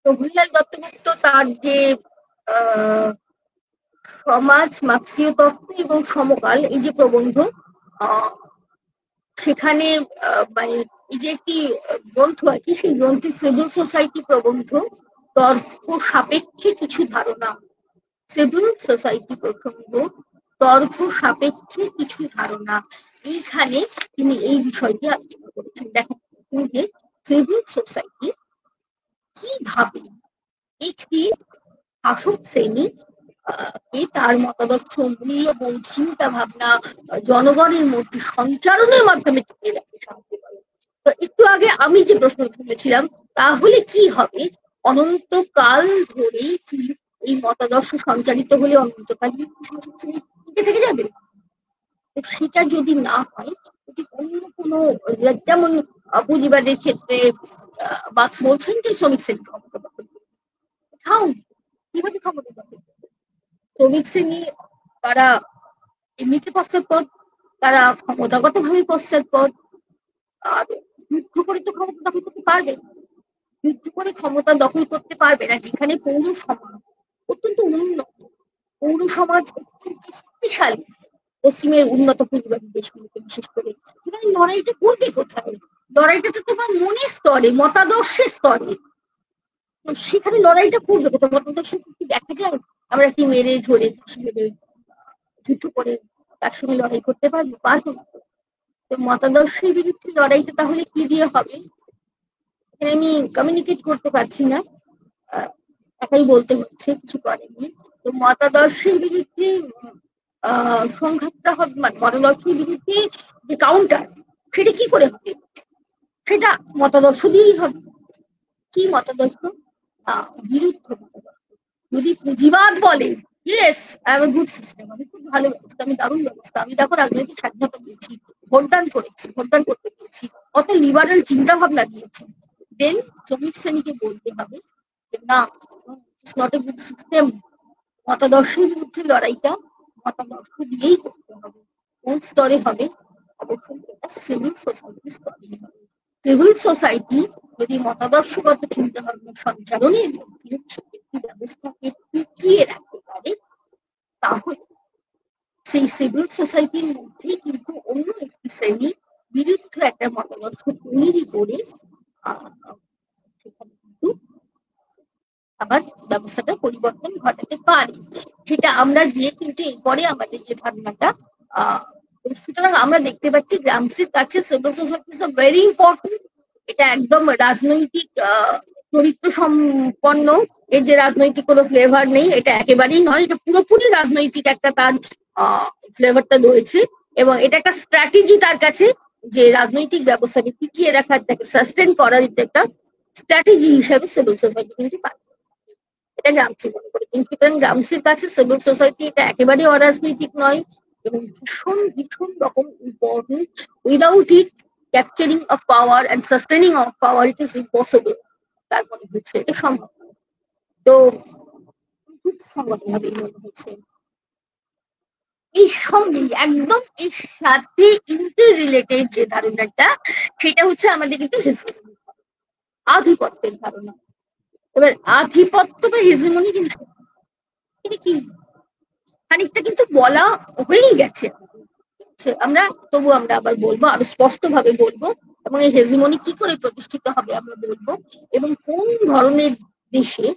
প্রফুল্লাল দত্তগুপ্ত তার যে সমাজ মার্ক্সীয় তত্ত্ব এবং সমকাল এই যে প্রবন্ধ, সেখানে মানে এই যে একটি গ্রন্থ আর কি, সেই গ্রন্থে সিভিল সোসাইটি প্রবন্ধ তর্ক সাপেক্ষে কিছু ধারণা, সিভিল সোসাইটি প্রসঙ্গ তর্ক সাপেক্ষে কিছু ধারণা, এইখানে তিনি এই বিষয়টি আলোচনা করেছেন। দেখেন যে সিভিল সোসাইটি কিভাবে একটি শাসক শ্রেণী তার মতাদর্শ, মূল্যবোধ, চিন্তা ভাবনা জনগণের মধ্যে সঞ্চারণের মাধ্যমে টিকিয়ে রাখতে সাহায্য করে। তো একটু আগে আমি যে প্রশ্ন তুলেছিলাম, তাহলে কি হবে অনন্তকাল ধরেই কি এই মতাদর্শ সঞ্চালিত হলে অনন্তকাল টিকে থেকে যাবে? তো সেটা যদি না হয়, যদি অন্য কোনো, যেমন পুঁজিবাদের ক্ষেত্রে বাক্স বলছেন যে শ্রমিক শ্রেণী ক্ষমতা দখল করবে। কিভাবে ক্ষমতা দখল করবে? শ্রমিক শ্রেণী তারা এমনিতে পশ্চাৎপদ, তারা ক্ষমতাগত ভাবে পশ্চাৎপদ। আর যুদ্ধ করে তো ক্ষমতা দখল করতে পারবে না। যুদ্ধ করে ক্ষমতা দখল করতে পারবে না যেখানে পৌর সমাজ অত্যন্ত উন্নত, পৌর সমাজ অত্যন্ত শক্তিশালী, পশ্চিমের উন্নত পুঁজিবাদী দেশগুলোকে বিশেষ করে। সেখানে লড়াইটা করবে কোথায়? লড়াইটা তো তোমার মনের স্তরে, মতাদর্শের স্তরে। তো সেখানে লড়াইটা করবে কোথায়? মতাদর্শ কি দেখা যায়? আমরা কি মেরে ধরে মেরে যুদ্ধ করে তার সঙ্গে লড়াই করতে পারবো? পারবো না। তো মতাদর্শের বিরুদ্ধে লড়াইটা তাহলে কি দিয়ে হবে? এখানে আমি কমিউনিকেট করতে পারছি না, একাই বলতে হচ্ছে, কিছু করেনি। তো মতাদর্শের বিরুদ্ধে সংঘাতটা হবে, মানে মতাদর্শের বিরুদ্ধে যে কাউন্টার, সেটা কি করে হবে? সেটা মতাদর্শ দিয়েই হবে। কি মতাদর্শ? বিরুদ্ধ মতাদর্শ। যদি পুঁজিবাদ বলে yes I M A good system, আমি খুব ভালো ব্যবস্থা, আমি দারুণ ব্যবস্থা, আমি দেখো রাজনৈতিক স্বাধীনতা দিয়েছি, ভোটদান করেছি, ভোটদান করতে পেরেছি, কত লিবারেল চিন্তা ভাবনা দিয়েছি, দেন শ্রমিক শ্রেণীকে বলতে হবে যে না, it's not a good system. মতাদর্শের বিরুদ্ধে লড়াইটা মতাদর্শ দিয়েই করতে হবে। কোন স্তরে হবে? অবশ্যই এটা সিভিল সোসাইটির স্তরে হবে। সিভিল সোসাইটি যদি মতাদর্শগত চিন্তাভাবনা সঞ্চালনের মধ্যে একটি ব্যবস্থাকে টিকিয়ে রাখতে পারে, তাহলে সেই সিভিল সোসাইটির মধ্যে কিন্তু অন্য একটি শ্রেণীর বিরুদ্ধে একটা মতাদর্শ তৈরি করে সেখানে কিন্তু আবার ব্যবস্থাটা পরিবর্তন ঘটাতে পারে। সেটা আমরা গিয়ে কিন্তু এরপরে আমাদের যে ধারণাটা, সুতরাং আমরা দেখতে পাচ্ছি গ্রামসির কাছে civil society is very important. এটা একদম রাজনৈতিক চরিত্র সম্পন্ন, এর যে রাজনৈতিক কোনো ফ্লেভার নেই, এটা একেবারেই নয়, এটা পুরোপুরি রাজনৈতিক একটা তার ফ্লেভারটা রয়েছে। এবং এটা একটা স্ট্র্যাটেজি তার কাছে, যে রাজনৈতিক ব্যবস্থাকে টিকিয়ে রাখার, তাকে সাস্টেন করার একটা স্ট্র্যাটেজি হিসাবে সিভিল সোসাইটি কিন্তু পায়। এটা গ্রামসি মনে করে। কিন্তু গ্রামসির কাছে সিভিল সোসাইটি এটা একেবারে অরাজনৈতিক নয় এবং ভীষণ ভীষণ রকম important. Without it capturing of power and sustaining of power it is impossible. তার মনে হচ্ছে এটা সম্ভব নয়। তো খুব সংগঠনভাবে মনে হচ্ছে এর সঙ্গে একদম এর সাথে ইন্টার রিলেটেড যে ধারণাটা, সেটা হচ্ছে আমাদের কিন্তু আধিপত্যের ধারণা। এবার আধিপত্য বা হেজিমনি কিন্তু কি খানিকটা কিন্তু বলা হয়েই গেছে। আমরা তবু আমরা আবার বলবো, আরো স্পষ্ট ভাবে বলবো, এবং এই হেজিমনি কি করে প্রতিষ্ঠিত হবে আমরা বলবো, এবং কোন ধরনের দেশে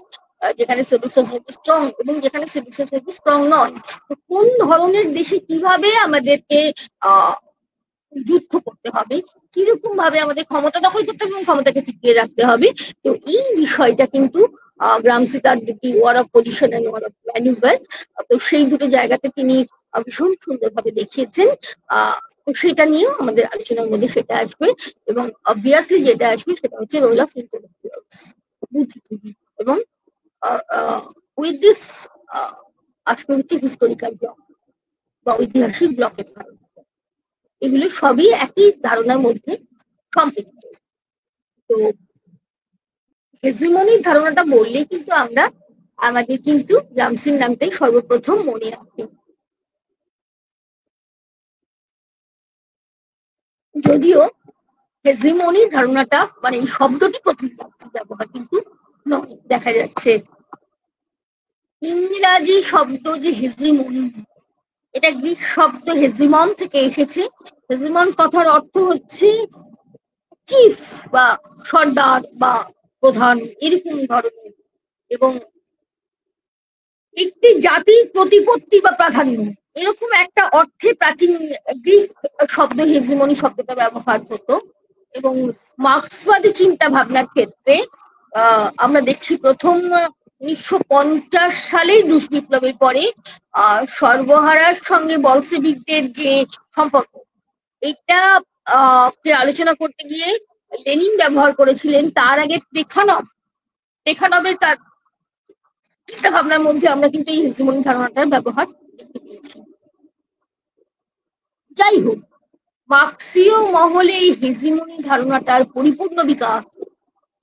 যেখানে সিভিল সোসাইটি স্ট্রং এবং যেখানে সিভিল সোসাইটি স্ট্রং নয়, কোন ধরনের দেশে কিভাবে আমাদেরকে যুদ্ধ করতে হবে, কিরকম ভাবে আমাদের ক্ষমতা দখল করতে হবে এবং ক্ষমতাকে টিকিয়ে রাখতে হবে। তো এই বিষয়টা কিন্তু গ্রামসি তার দুটি war of position and war of manoeuvre, তো সেই দুটো জায়গাতে তিনি ভীষণ সুন্দরভাবে দেখিয়েছেন। তো সেটা নিয়েও আমাদের আলোচনার মধ্যে সেটা আসবে, এবং অবভিয়াসলি যেটা আসবে সেটা হচ্ছে রোল অফ ইন্টেলেকচুয়ালস, বুদ্ধিজীবী, এবং উইথ দিস আসবে হচ্ছে হিস্টোরিক্যাল ব্লক বা ঐতিহাসিক ব্লকের কারণ। এগুলো সবই একই ধারণার মধ্যে সম্পৃক্ত। তো হেজিমনির ধারণাটা বললে কিন্তু আমরা আমাদের কিন্তু গ্রামসির নামটাই সর্বপ্রথম মনে রাখি। যদিও হেজিমনির ধারণাটা মানে এই শব্দটি প্রথম ব্যবহার কিন্তু নয়, দেখা যাচ্ছে ইংরাজি শব্দ যে হেজিমনি, এটা গ্রিক শব্দ হেজিমন থেকে এসেছে। হেজিমন কথার অর্থ হচ্ছে চিফ বা সর্দার বা প্রধান, এরকম ধরনের, এবং একটি জাতির প্রতিপত্তি বা প্রাধান্য, এরকম একটা অর্থে প্রাচীন গ্রিক শব্দ হেজিমনি শব্দটা ব্যবহার হতো। এবং মার্ক্সবাদী চিন্তা ভাবনার ক্ষেত্রে আমরা দেখছি প্রথম 1950 সালেই রুশ বিপ্লবের পরে সর্বহারার সঙ্গে বলসেভিকদের যে সম্পর্ক, এটা আলোচনা করতে গিয়ে লেনিন ব্যবহার করেছিলেন, তার আগে প্লেখানভের তার চিন্তা ভাবনার মধ্যে আমরা কিন্তু এই হেজিমনি ধারণাটার ব্যবহার দেখতে পেয়েছি। যাই হোক, মার্ক্সীয় মহলে এই হেজিমনি ধারণাটার পরিপূর্ণ বিকাশ,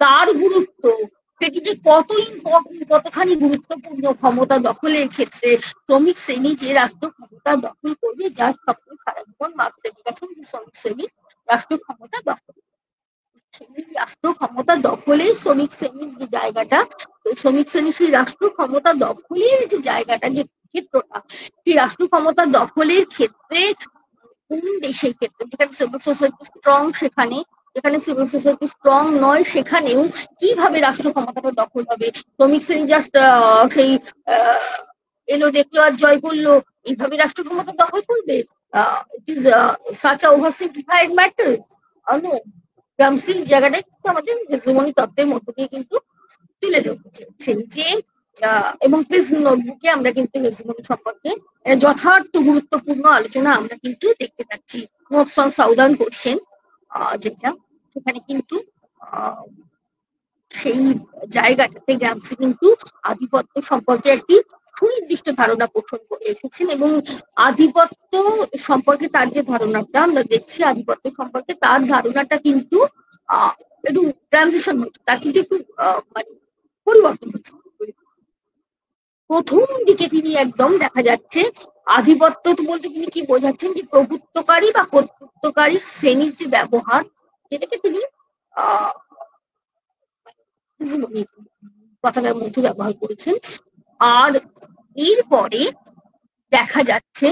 তার গুরুত্ব, সেটি যে কত ইম্পর্টেন্ট, কতখানি গুরুত্বপূর্ণ ক্ষমতা দখলের ক্ষেত্রে শ্রমিক শ্রেণী যে রাষ্ট্র ক্ষমতা দখল করবে, যার স্বপ্ন সারা জীবন মার্ক্স দেখে গেছেন যে শ্রমিক শ্রেণী রাষ্ট্র ক্ষমতা দখল, সেই রাষ্ট্র ক্ষমতা দখলের শ্রমিক শ্রেণীর যে জায়গাটা, শ্রমিক শ্রেণী সেই রাষ্ট্র ক্ষমতা দখলের যে জায়গাটা, যে ক্ষেত্রটা, সেই রাষ্ট্র ক্ষমতা দখলের ক্ষেত্রে কোন দেশের ক্ষেত্রে যেখানে সিভিল সোসাইটি স্ট্রং, সেখানে যেখানে সিভিল সোসাইটি স্ট্রং নয় সেখানেও কিভাবে রাষ্ট্র ক্ষমতাটা দখল হবে। শ্রমিক শ্রেণী জাস্ট সেই এলো দেখলো আর জয় করলো, এইভাবে রাষ্ট্র ক্ষমতা দখল করবে? It is such a oversimplified matter. গ্রামসির জায়গাটা কিন্তু আমাদের হেজিমনি তত্ত্বের মধ্য দিয়ে কিন্তু তুলে ধরতে চেয়েছেন যে, এবং প্লিজ নোটবুকে আমরা কিন্তু হেজিমনি সম্পর্কে যথার্থ গুরুত্বপূর্ণ আলোচনা আমরা কিন্তু দেখতে পাচ্ছি। নোটস অন সাউদার্ন কোশ্চেন, যেটা সেখানে কিন্তু সেই জায়গাটাতে গ্রামসি কিন্তু আধিপত্য সম্পর্কে একটি সুনির্দিষ্ট ধারণা পোষণ করে এসেছেন, এবং আধিপত্য সম্পর্কে তার যে ধারণাটা আমরা দেখছি, আধিপত্য সম্পর্কে তার ধারণাটা কিন্তু একটু ট্রানজিশন হচ্ছে, তার কিন্তু একটু মানে পরিবর্তন হচ্ছে। প্রথম দিকে তিনি একদম দেখা যাচ্ছে আধিপত্য বলতে তিনি কি বোঝাচ্ছেন, যে প্রভুত্বকারী বা কর্তৃত্বকারী শ্রেণীর যে ব্যবহার, যেটাকে তিনি কথাটার মধ্যে ব্যবহার করেছেন। আর এরপরে দেখা যাচ্ছে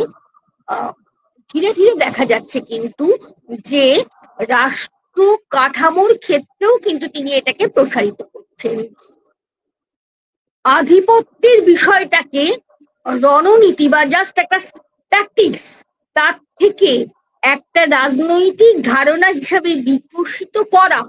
ধীরে ধীরে দেখা যাচ্ছে কিন্তু যে রাষ্ট্র কাঠামোর ক্ষেত্রেও কিন্তু তিনি এটাকে প্রসারিত করছেন। আধিপত্যের বিষয়টাকে রণনীতি বা জাস্ট একটা ট্যাকটিক্স, তার থেকে একটা রাজনৈতিক ধারণা হিসাবে বিকশিত করা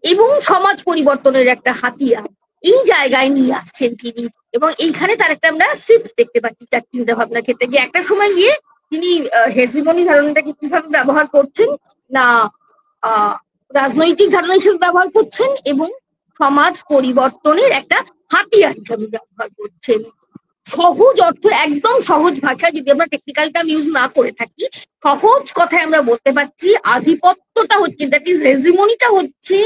এবং সমাজ পরিবর্তনের একটা হাতিয়ার, এই জায়গায় নিয়ে আসছেন তিনি। এবং এইখানে তার একটা আমরা শিফট দেখতে পাচ্ছি তার চিন্তা ভাবনার ক্ষেত্রে, যে একটা সময় গিয়ে তিনি হেজিমনি ধারণাটাকে কিভাবে ব্যবহার করছেন না রাজনৈতিক ধারণা হিসেবে ব্যবহার করছেন, এবং সমাজ পরিবর্তনের একটা হাতিয়ার হিসাবে ব্যবহার করছেন। সহজ অর্থ, একদম সহজ ভাষা, যদি আমরা টেকনিক্যাল টার্ম ইউজ না করে থাকি, সহজ কথায় আমরা বলতে পারছি আধিপত্যটা হচ্ছে, দ্যাট ইজ হেজিমনিটা হচ্ছে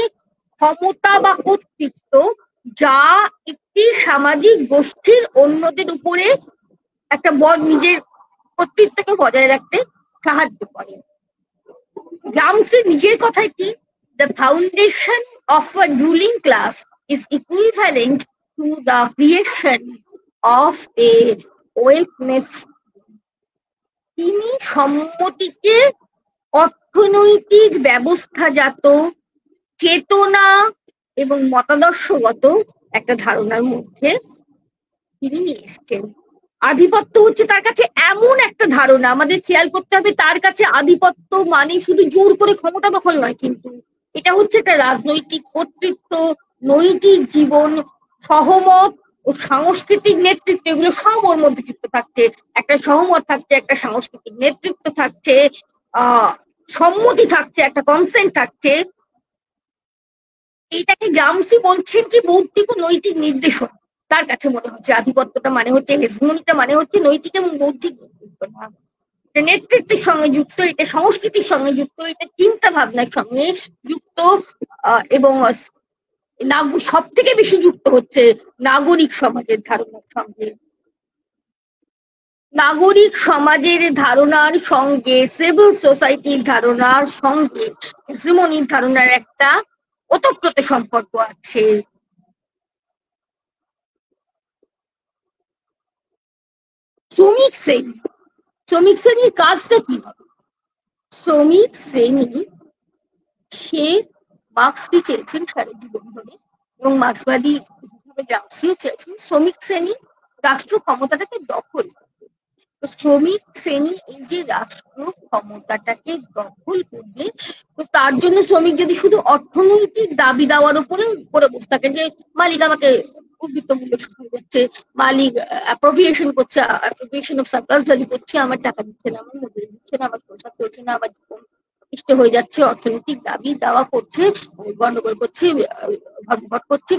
ক্ষমতা বা কর্তৃত্ব, যা একটি সামাজিক গোষ্ঠীর অন্যদের উপরে একটা নিজের কর্তৃত্বকে বজায় রাখতে সাহায্য করে। গ্রামসির নিজের কথায় কি, the foundation of a ruling class is equivalent to the creation of a witness। তিনি সম্মতিকে অর্থনৈতিক ব্যবস্থাজাত চেতনা এবং মতাদর্শগত একটা ধারণার মধ্যে তিনি নিয়ে এসছেন। আধিপত্য হচ্ছে তার কাছে এমন একটা ধারণা, আমাদের খেয়াল করতে হবে, তার কাছে আধিপত্য মানে শুধু জোর করে ক্ষমতা দখল নয়, কিন্তু এটা হচ্ছে একটা রাজনৈতিক কর্তৃত্ব, নৈতিক জীবন, সহমত ও সাংস্কৃতিক নেতৃত্ব, এগুলো সব ওর মধ্যে যুক্ত থাকছে। একটা সহমত থাকছে, একটা সাংস্কৃতিক নেতৃত্ব থাকছে, সম্মতি থাকছে, একটা কনসেন্ট থাকছে। এইটাকে গ্রামসি বলছেন কি বৌদ্ধিক ও নৈতিক নির্দেশন। তার কাছে মনে হচ্ছে আধিপত্যটা মানে হচ্ছে, হেজিমনিটা মানে হচ্ছে নৈতিক এবং বৌদ্ধিক নেতৃত্ব না, এটা নেতৃত্বের সঙ্গে যুক্ত, এটা সংস্কৃতির সঙ্গে যুক্ত, এটা চিন্তা ভাবনার সঙ্গে যুক্ত, এবং সব থেকে বেশি যুক্ত হচ্ছে নাগরিক সমাজের ধারণার সঙ্গে। নাগরিক সমাজের ধারণার সঙ্গে, সিভিল সোসাইটির ধারণার সঙ্গে হেজিমনির ধারণার একটা ওতপ্রোত সম্পর্ক আছে। শ্রমিক শ্রেণীর কাজটা কি হবে? শ্রমিক শ্রেণী, সে মার্ক্সকে চেয়েছেন সারা জীবন ধরে, এবং মার্ক্সবাদী হিসাবে গ্রামসিও চেয়েছেন শ্রমিক শ্রেণী রাষ্ট্র ক্ষমতাটাকে দখল। তো শ্রমিক শ্রেণী এই যে রাষ্ট্র ক্ষমতাটাকে দখল করবে, তো তার জন্য শ্রমিক যদি শুধু অর্থনৈতিক দাবি দেওয়ার উপরে বসে থাকে, যে মালিক আমাকে উদ্বৃত্ত মূল্য শোষণ করছে, মালিক অ্যাপ্রোপ্রিয়েশন করছে, অ্যাপ্রোপ্রিয়েশন অফ সারপ্লাস ভ্যালু করছে, আমার টাকা দিচ্ছে না, আমার মজুরি দিচ্ছে না, আমার পোশাক চলছে না, আমার জীবন সৃষ্টি হয়ে যাচ্ছে, অর্থনৈতিক দাবি দাওয়া করছে, গন্ডগোল করছে, ভটভট করছে,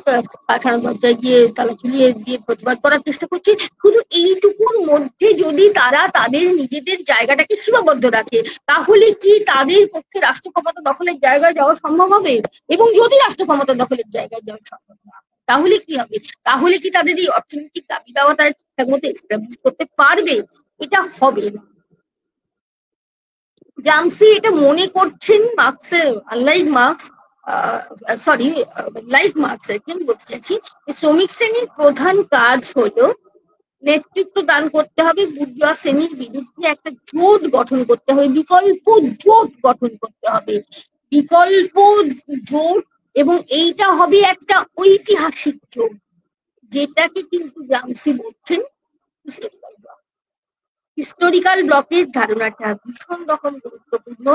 কারখানা দরজায় গিয়ে তালা ঝুলিয়ে দিয়ে প্রতিবাদ করার চেষ্টা করছে। শুধু এইটুকুর মধ্যে যদি তারা তাদের নিজেদের জায়গাটাকে সীমাবদ্ধ রাখে, তাহলে কি তাদের পক্ষে রাষ্ট্র ক্ষমতা দখলের জায়গায় যাওয়া সম্ভব হবে? এবং যদি রাষ্ট্র ক্ষমতা দখলের জায়গায় যাওয়া সম্ভব না, তাহলে কি হবে? তাহলে কি তাদের এই অর্থনৈতিক দাবি দাওয়া তারা ঠিকঠাক মতো এস্টাবলিশ করতে পারবে? এটা হবে না। গ্রামসি এটা মনে করছেন মার্কসের, আনলাইক মার্কস, সরি, লাইক মার্কসের কি বলতে চাইছি, শ্রমিক শ্রেণীর প্রধান কাজ হলো নেতৃত্ব দান করতে হবে, বুর্জোয়া শ্রেণীর বিরুদ্ধে একটা জোট গঠন করতে হবে, বিকল্প জোট গঠন করতে হবে, বিকল্প জোট, এবং এইটা হবে একটা ঐতিহাসিক জোট, যেটাকে কিন্তু গ্রামসি বলছেন হিস্টোরিক্যাল ব্লক। হিস্টোরিক্যাল ব্লকের ধারণাটা ভীষণ রকম গুরুত্বপূর্ণ।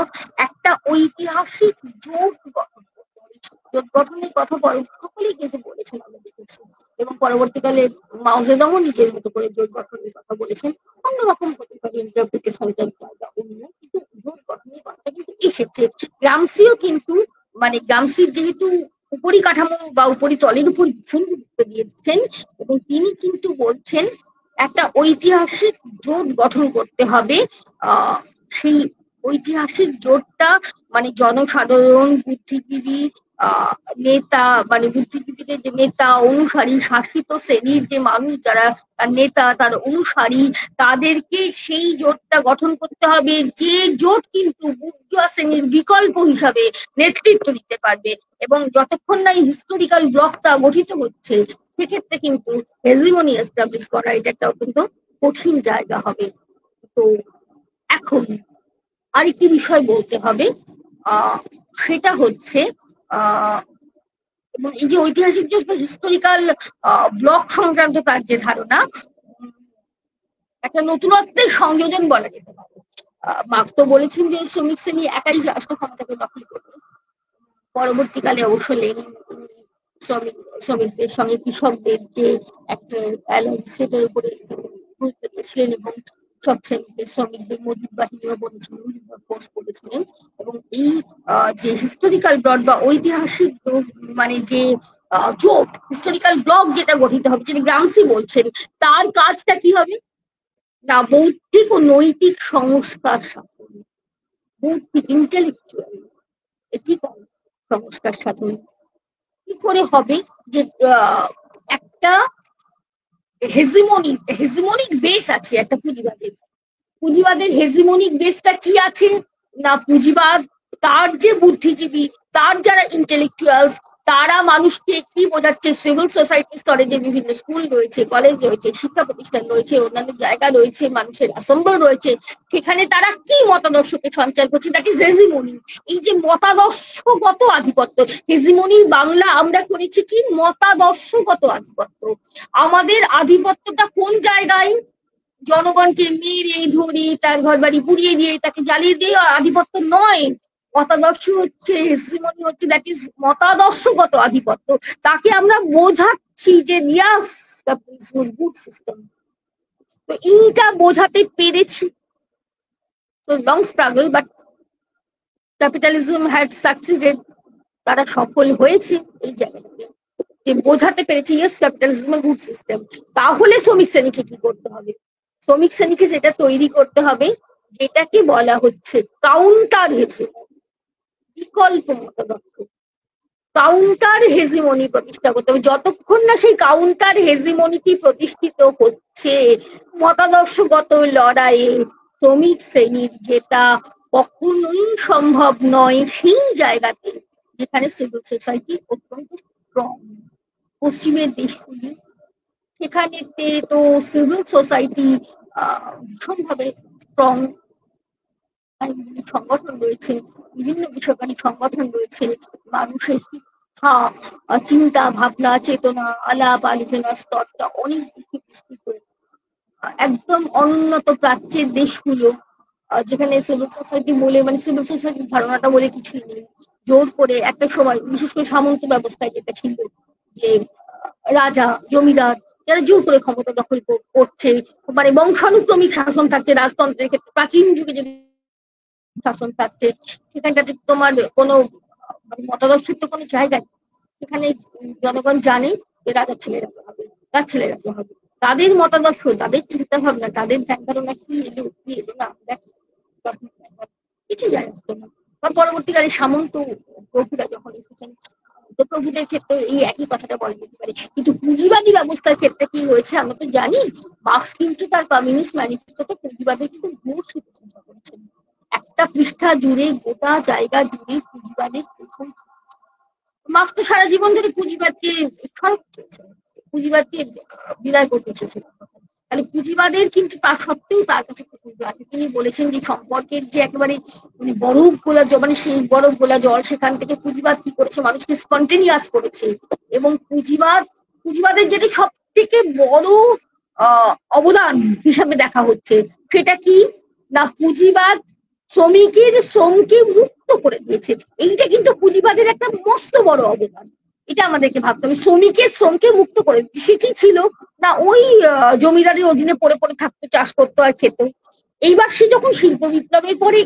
একটা ঐতিহাসিক জোট গঠন করতে হবে। জোট গঠনের কথা সকলেই কিন্তু বলেছেন, আমরা দেখেছি, এবং পরবর্তীকালে মাও জেদংও নিজের মতো করে জোট গঠনের কথা বলেছেন। অন্যরকম হতে পারে ইন্টারপ্রিটেশন জায়গা অন্য, কিন্তু জোট গঠনের কথা কিন্তু এসেছে। গ্রামসিও কিন্তু মানে গ্রামসির যেহেতু উপরিকাঠামো বা উপরিতলের উপর ভীষণ গুরুত্ব দিয়েছেন, এবং তিনি কিন্তু বলছেন একটা ঐতিহাসিক জোট গঠন করতে হবে। সেই ঐতিহাসিক জোটটা মানে জনসাধারণ, বুদ্ধিজীবী, নেতা, মানে বুদ্ধিজীবীদের যে নেতা, অনুসারী, শাসিত শ্রেণীর যে মানুষ যারা তার নেতা, তার অনুসারী, তাদেরকে সেই জোটটা গঠন করতে হবে, যে জোট কিন্তু বুর্জোয়া শ্রেণীর বিকল্প হিসাবে নেতৃত্ব দিতে পারবে। এবং যতক্ষণ না এই হিস্টোরিক্যাল ব্লকটা গঠিত হচ্ছে, সেক্ষেত্রে কিন্তু হেজিমনি এস্টাবলিশ করা এটা একটা অত্যন্ত কঠিন জায়গা হবে। তো এখন আরেকটি বিষয় বলতে হবে, সেটা হচ্ছে এবং এই যে ঐতিহাসিক যে হিস্টোরিক্যাল ব্লক সংক্রান্ত তার যে ধারণা, একটা নতুনত্বের সংযোজন বলা যেতে পারে। মার্কস তো বলেছেন যে শ্রমিক শ্রেণী একাই রাষ্ট্র ক্ষমতাকে দখল করবে। পরবর্তীকালে অবশ্য লেনিন শ্রমিকদের সঙ্গে কৃষকদের যে একটা অ্যালায়েন্স, সেটার উপরে গুরুত্ব দিয়েছিলেন, এবং সব শ্রেণীদের শ্রমিকদের মজুর বাহিনীও বলেছিলেন, পোস্ট করেছিলেন। এবং এই যে হিস্টোরিক্যাল ব্লক বা ঐতিহাসিক মানে যে জোট, হিস্টোরিক্যাল ব্লক যেটা গঠিত হবে, যেটা গ্রামসি বলছেন, তার কাজটা কি হবে না বৌদ্ধিক ও নৈতিক সংস্কার সাধন, বৌদ্ধিক ইন্টেলেকচুয়াল এথিক্যাল সংস্কার সাধন। কি করে হবে? যে একটা হেজিমনিক বেস আছে একটা পুঁজিবাদের। পুঁজিবাদের হেজিমনিক বেসটা কি আছে না, পুঁজিবাদ তার যে বুদ্ধিজীবী, তার যারা ইন্টেলেকচুয়ালস, তারা মানুষকে কি বোঝাচ্ছে, সিভিল সোসাইটি স্তরে যে বিভিন্ন স্কুল রয়েছে, কলেজ রয়েছে, শিক্ষা প্রতিষ্ঠান রয়েছে, অন্যান্য জায়গা রয়েছে, মানুষের অ্যাসেম্বল রয়েছে, সেখানে তারা কি মতাদর্শকে সঞ্চার করছে, দ্যাট ইজ হেজিমনি। এই যে মতাদর্শগত আধিপত্য, হেজিমনির বাংলা আমরা করেছি কি মতাদর্শগত আধিপত্য। আমাদের আধিপত্যটা কোন জায়গায়? জনগণকে মেরে ধরে তার ঘর বাড়ি পুড়িয়ে দিয়ে তাকে জ্বালিয়ে দিয়ে আধিপত্য নয়। মতাদর্শ হচ্ছে, হেজিমনি হচ্ছে দ্যাট ইজ মতাদর্শগত আধিপত্য। তাকে আমরা বোঝাচ্ছি যে ইয়াস গুড সিস্টেম। তো এইটা বোঝাতে পেরেছি। তো long struggle, but capitalism had succeeded. তারা সফল হয়েছে এই জায়গাটাতে, যে বোঝাতে পেরেছে ইয়েস ক্যাপিটালিজম গুড সিস্টেম। তাহলে শ্রমিক শ্রেণীকে কি করতে হবে? শ্রমিক শ্রেণীকে যেটা তৈরি করতে হবে, যেটাকে বলা হচ্ছে কাউন্টার হেজিমনি, বিকল্প মতাদর্শ, কাউন্টার হেজিমনি প্রতিষ্ঠা করতে হবে। যতক্ষণ না সেই কাউন্টার হেজিমনিটি প্রতিষ্ঠিত হচ্ছে, মতাদর্শগত লড়াইয়ে শ্রমিক শ্রেণীর যেটা কখনোই সম্ভব নয়, সেই জায়গাতে যেখানে সিভিল সোসাইটি অত্যন্ত স্ট্রং। পশ্চিমের দেশগুলি, সেখানেতে তো সিভিল সোসাইটি ভীষণভাবে স্ট্রং, সংগঠন রয়েছে, বিভিন্ন বেসরকারি সংগঠন রয়েছে, মানুষের শিক্ষা, চিন্তা ভাবনা, চেতনা, আলাপ আলোচনা স্তরটা অনেক বেশি বিস্তৃত। একদম অনুন্নত প্রাচ্যের দেশগুলো, যেখানে সিভিল সোসাইটি বলে মানে সিভিল সোসাইটির ধারণাটা বলে কিছুই নেই। জোর করে একটা সময়, বিশেষ করে সামন্ত ব্যবস্থায় যেটা ছিল, যে রাজা জমিদার যারা জোর করে ক্ষমতা দখল করছে, মানে বংশানুক্রমিক শাসন থাকছে রাজতন্ত্রের ক্ষেত্রে। প্রাচীন যুগে যদি শাসন থাকছে, সেখানটাতে তোমার কোনো মতাদর্শের তো কোনো জায়গা নেই। সেখানে জনগণ জানে যে রাজার ছেলে রাজা হবে, তার ছেলে রাজা হবে। তাদের মতাদর্শ, তাদের চিন্তা ভাবনা, তাদের ধ্যান ধারণা কি এলো কি এলো না কিছু যায় আসতো না। বা পরবর্তীকালে সামন্ত প্রভুরা যখন এসেছেন, তো প্রভুদের ক্ষেত্রে এই একই কথাটা বলা যেতে পারে। কিন্তু পুঁজিবাদী ব্যবস্থার ক্ষেত্রে কি হয়েছে আমরা তো জানি, মার্কস কিন্তু তার কমিউনিস্ট ম্যানিফেস্টোতে পুঁজিবাদের কিন্তু ঘোর প্রশংসা করেছেন। একটা পৃষ্ঠা জুড়ে গোটা জায়গা জুড়ে পুঁজিবাদের প্রশংসা। মার্কস তো সারা জীবন ধরে পুঁজিবাদকে পুঁজিবাদকে বিদায় করতে চেয়েছিলেন। তাহলে পুঁজিবাদের কিন্তু তা সত্ত্বেও তার কাছে প্রসঙ্গ আছে। তিনি বলেছেন যে সম্পর্কের যে একেবারে মানে বরফ গোলা জল, মানে সেই বরফ গোলা জল, সেখান থেকে পুঁজিবাদ কি করেছে, মানুষকে স্পন্টেনিয়াস করেছে। এবং পুঁজিবাদের যেটা সব থেকে বড় অবদান হিসাবে দেখা হচ্ছে, সেটা কি না, পুঁজিবাদ শ্রমকে মুক্ত করে দিয়েছে। এইটা কিন্তু পুঁজিবাদের একটা মস্ত বড় অবদান। এটা আমাদেরকে ভাবতে হবে। শ্রমকে মুক্ত করে দিচ্ছে। সে কি ছিল না, ওই জমিদারের অধীনে পড়ে পড়ে থাকতো, চাষ করতো আর খেত। এইবার সে যখন শিল্প বিপ্লবের পরে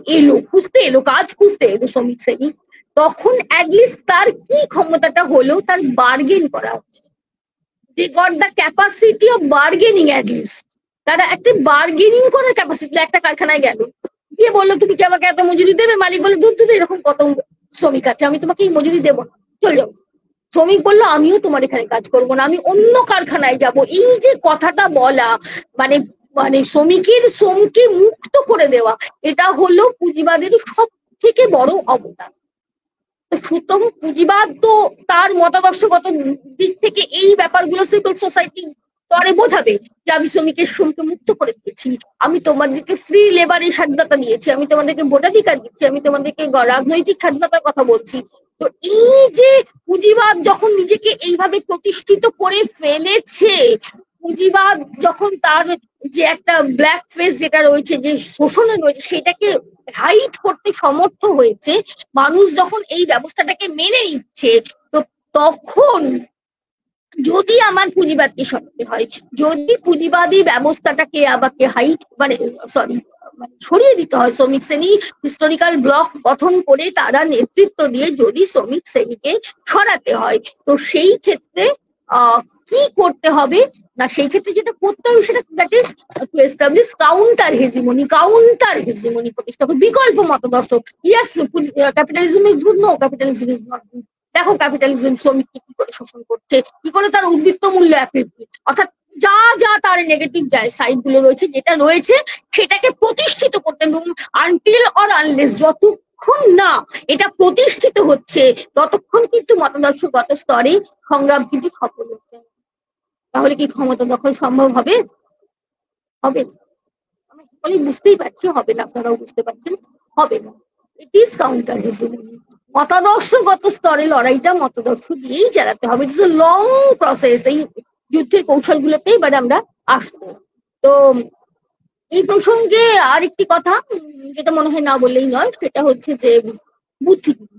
কাজ খুঁজতে এলো শ্রমিক শ্রেণী, তখন অ্যাটলিস্ট তার কি ক্ষমতাটা হলো, তার বার্গেন করা। they got the capacity of bargaining at least. তারা একটা বার্গেনিং করার ক্যাপাসিটি। একটা কারখানায় গেল, গিয়ে বললো তুমি কি আমাকে এত মজুরি দেবে? মালিক বললো দূর দূর, এরকম কত শ্রমিক আছে, আমি তোমাকে এই মজুরি দেবো না, চলো। শ্রমিক বললো আমিও তোমার এখানে কাজ করবো না, আমি অন্য কারখানায় যাব। এই যে কথাটা বলা, মানে মানে শ্রমকে মুক্ত করে দেওয়া, এটা হলো পুঁজিবাদের সব থেকে বড় অবদান। সুতরাং পুঁজিবাদ তো তার মতাদর্শগত দিক থেকে এই ব্যাপারগুলো সিভিল সোসাইটি স্তরে বোঝাবে যে আমি শ্রমকে মুক্ত করে দিয়েছি, আমি তোমাদেরকে ফ্রি লেবারের স্বাধীনতা দিয়েছি, আমি তোমাদেরকে ভোটাধিকার দিচ্ছি, আমি তোমাদেরকে রাজনৈতিক স্বাধীনতার কথা বলছি। তো এই যে পুঁজিবাদ যখন নিজেকে এইভাবে প্রতিষ্ঠিত করে ফেলেছে, পুঁজিবাদ যখন তার যে একটা ব্ল্যাক ফেস যেটা রয়েছে, যে শোষণে রয়েছে, সেটাকে হাইড করতে সমর্থ হয়েছে, মানুষ যখন এই ব্যবস্থাটাকে মেনে নিচ্ছে, তো তখন যদি আমার পুঁজিবাদকে সরাতে হয়, যদি পুঁজিবাদী ব্যবস্থাটাকে আমাকে সরিয়ে দিতে হয়, শ্রমিক শ্রেণী হিস্টোরিক্যাল ব্লক গঠন করে তারা নেতৃত্ব দিয়ে যদি শ্রমিক শ্রেণীকে সরাতে হয়, তো সেই ক্ষেত্রে কি করতে হবে না, সেই ক্ষেত্রে যেটা করতে হবে সেটা that is to establish counter hegemony প্রতিষ্ঠা করে, বিকল্প মতাদর্শ। Yes, capitalism is good, no capitalism is not good. দেখো ক্যাপিটালিজম শ্রমিককে কি করে শোষণ করছে, কি করে তার উদ্বৃত্ত মূল্য অর্থাৎ যা যা তার নেগেটিভ সাইড গুলো রয়েছে, যেটা রয়েছে সেটাকে প্রতিষ্ঠিত করতে, আনটিল অর আনলেস, যতক্ষণ না এটা প্রতিষ্ঠিত হচ্ছে ততক্ষণ কিন্তু মতাদর্শগত স্তরে সংগ্রাম কিন্তু সফল হচ্ছে। তাহলে কি ক্ষমতা দখল সম্ভব হবে? হবে না। আমরা সকলেই বুঝতেই পারছি হবে না, আপনারাও বুঝতে পারছেন হবে না। It is counter hegemony. মতাদর্শগত স্তরে লড়াইটা মতাদর্শ দিয়েই চালাতে হবে। It's a long process. এই যুদ্ধের কৌশলগুলোতে এবার আমরা আসবো। তো এই প্রসঙ্গে আরেকটি কথা যেটা মনে হয় না বললেই নয়, সেটা হচ্ছে যে বুদ্ধিজীবী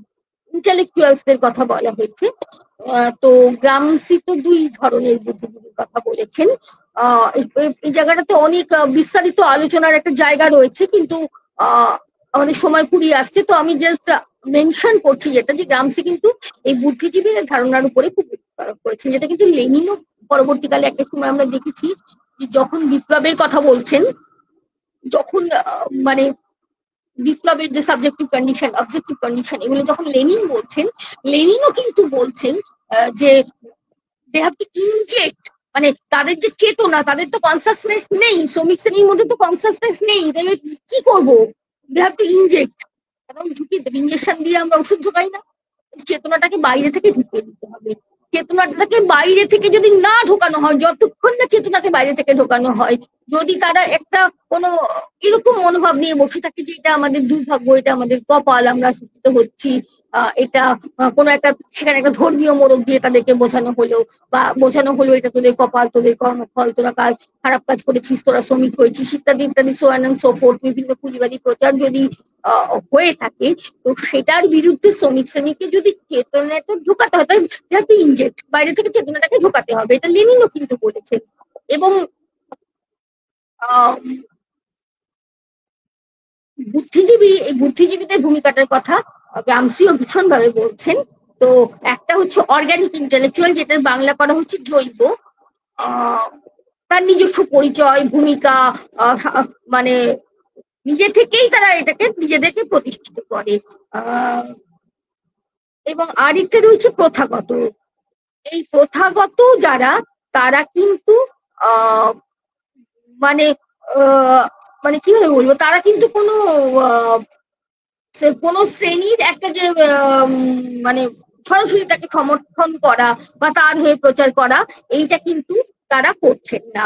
ইন্টেলেকচুয়ালসদের কথা বলা হয়েছে। তো গ্রামসি তো দুই ধরনের বুদ্ধিজীবীর কথা বলেছেন। এই জায়গাটাতে অনেক বিস্তারিত আলোচনার একটা জায়গা রয়েছে, কিন্তু আমাদের সময় ফুরিয়ে আসছে, তো আমি জাস্ট মেনশন করছি যেটা, যে গ্রামসি কিন্তু এই বুদ্ধিজীবীর ধারণার উপরে খুব গুরুত্ব করেছেন, যেটা কিন্তু লেনিনও পরবর্তীকালে একটা সময় আমরা দেখেছি যে যখন বিপ্লবের কথা বলছেন, যখন মানে বিপ্লবের যে সাবজেক্টিভ কন্ডিশন, অবজেক্টিভ কন্ডিশন, এগুলো যখন লেনিন বলছেন, লেনিনও কিন্তু বলছেন যে দে হ্যাভ টু ইনজেক্ট, মানে তাদের যে চেতনা, তাদের তো কনসাসনেস নেই, শ্রমিক শ্রেণীর মধ্যে তো কনসাসনেস নেই, তাহলে কি করবো? দে হ্যাভ টু ইনজেক্ট, কারণ ঢুকিয়ে দেবে, ইঞ্জেকশন দিয়ে আমরা ওষুধ ঢোকাই না, চেতনাটাকে বাইরে থেকে ঢুকিয়ে দিতে হবে। চেতনাটাকে বাইরে থেকে যদি না ঢোকানো হয়, যতক্ষণ না চেতনাকে বাইরে থেকে ঢোকানো হয়, যদি তারা একটা কোনো এরকম মনোভাব নিয়ে বসে থাকে যে এটা আমাদের দুর্ভাগ্য, এটা আমাদের কপাল, আমরা শিক্ষিত হচ্ছি, এটা কোনো একটা সেখানে একটা ধর্মীয় মোড়ক দিয়ে তাদেরকে বোঝানো হলো এটা তোদের কপাল, তোদের কর্মফল, তোরা কাজ খারাপ কাজ করেছিস, তোরা শ্রমিক হয়েছিস, ইত্যাদি ইত্যাদি, so on and so forth, বিভিন্ন পুঁজিবাদী প্রচার যদি হয়ে থাকে, তো সেটার বিরুদ্ধে শ্রমিক শ্রেণীকে যদি চেতনাটা ঢোকাতে হয়, তাহলে ইনজেক্ট, বাইরে থেকে চেতনাটাকে ঢোকাতে হবে। এটা লেনিনও কিন্তু বলেছেন। এবং এই বুদ্ধিজীবীদের ভূমিকাটার কথা গ্রামসিও ভীষণভাবে বলছেন। তো একটা হচ্ছে অর্গানিক ইন্টেলেকচুয়াল, যেটার বাংলা করা হচ্ছে জৈব। তার নিজস্ব পরিচয়, ভূমিকা, মানে নিজে থেকেই তারা এটাকে নিজেদেরকে প্রতিষ্ঠিত করে। এবং আরেকটা রয়েছে প্রথাগত। এই প্রথাগত যারা, তারা কিন্তু মানে মানে কিভাবে বলবো, তারা কিন্তু কোনো শ্রেণীর একটা যে মানে সরাসরি তাকে সমর্থন করা বা তার হয়ে প্রচার করা, এইটা কিন্তু তারা করছেন না,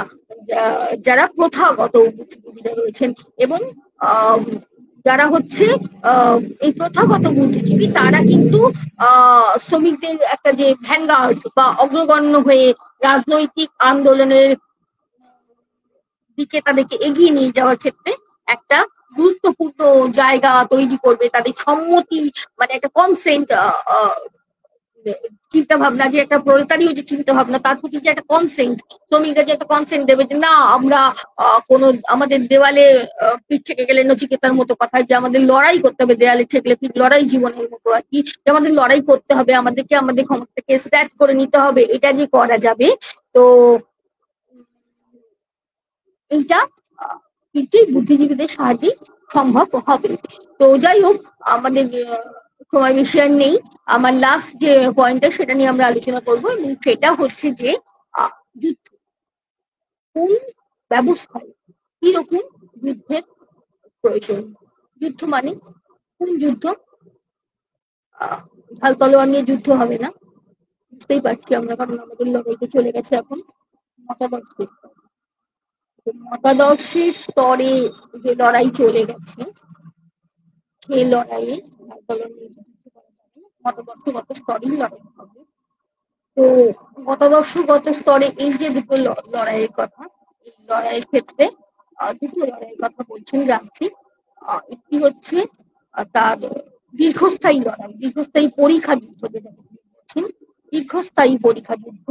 যারা প্রথাগত বুদ্ধিজীবীরা রয়েছেন। এবং যারা হচ্ছে এই প্রথাগত বুদ্ধিজীবী, তারা কিন্তু শ্রমিকদের একটা যে ভ্যানগার্ড বা অগ্রগণ্য হয়ে রাজনৈতিক আন্দোলনের দিকে তাদেরকে এগিয়ে নিয়ে যাওয়ার ক্ষেত্রে একটা গুরুত্বপূর্ণ জায়গা তৈরি করবে। তাদের সম্মতি, মানে একটা কনসেন্ট চিন্তা ভাবনা, যে একটা প্রলেতারীয় যে চিন্তা ভাবনা, তার প্রতি যে একটা কনসেন্ট, শ্রমিকরা যে একটা কনসেন্ট দেবে যে না, আমরা কোনো আমাদের দেওয়ালে পিঠ থেকে গেলে নচিকেতার মতো কথা, যে আমাদের লড়াই করতে হবে, দেওয়ালে ঠেকলে পিঠ, লড়াই জীবনের মতো আর কি, যে আমাদের লড়াই করতে হবে, আমাদেরকে আমাদের ক্ষমতাকে স্ট্যাট করে নিতে হবে, এটা যে করা যাবে। তো এইটা কিন্তু বুদ্ধিজীবীদের সাহায্যে সম্ভব হবে। তো যাই হোক, আমাদের সময় বেশি আর নেই। আমার লাস্ট যে পয়েন্টটা, সেটা নিয়ে আমরা আলোচনা করবো, এবং সেটা হচ্ছে যে যুদ্ধ কোন ব্যবস্থায় কিরকম যুদ্ধের প্রয়োজন। যুদ্ধ মানে কোন যুদ্ধ? ঢাল তলোয়ার নিয়ে যুদ্ধ হবে না, বুঝতেই পারছি আমরা, কারণ আমাদের লড়াইতে চলে গেছে এখন মতাদর্শের মতাদর্শের স্তরে যে লড়াই চলে গেছে, সেই লড়াইয়ে মতাদর্শগত স্তরেই লড়াই হবে। তো মতাদর্শগত স্তরে এই যে দুটো লড়াইয়ের কথা, এই লড়াইয়ের ক্ষেত্রে দুটো লড়াইয়ের কথা বলছেন গান্ধী। একটি হচ্ছে তার দীর্ঘস্থায়ী লড়াই, দীর্ঘস্থায়ী পরীক্ষা যুদ্ধ, যেটা বলছেন দীর্ঘস্থায়ী পরীক্ষা যুদ্ধ,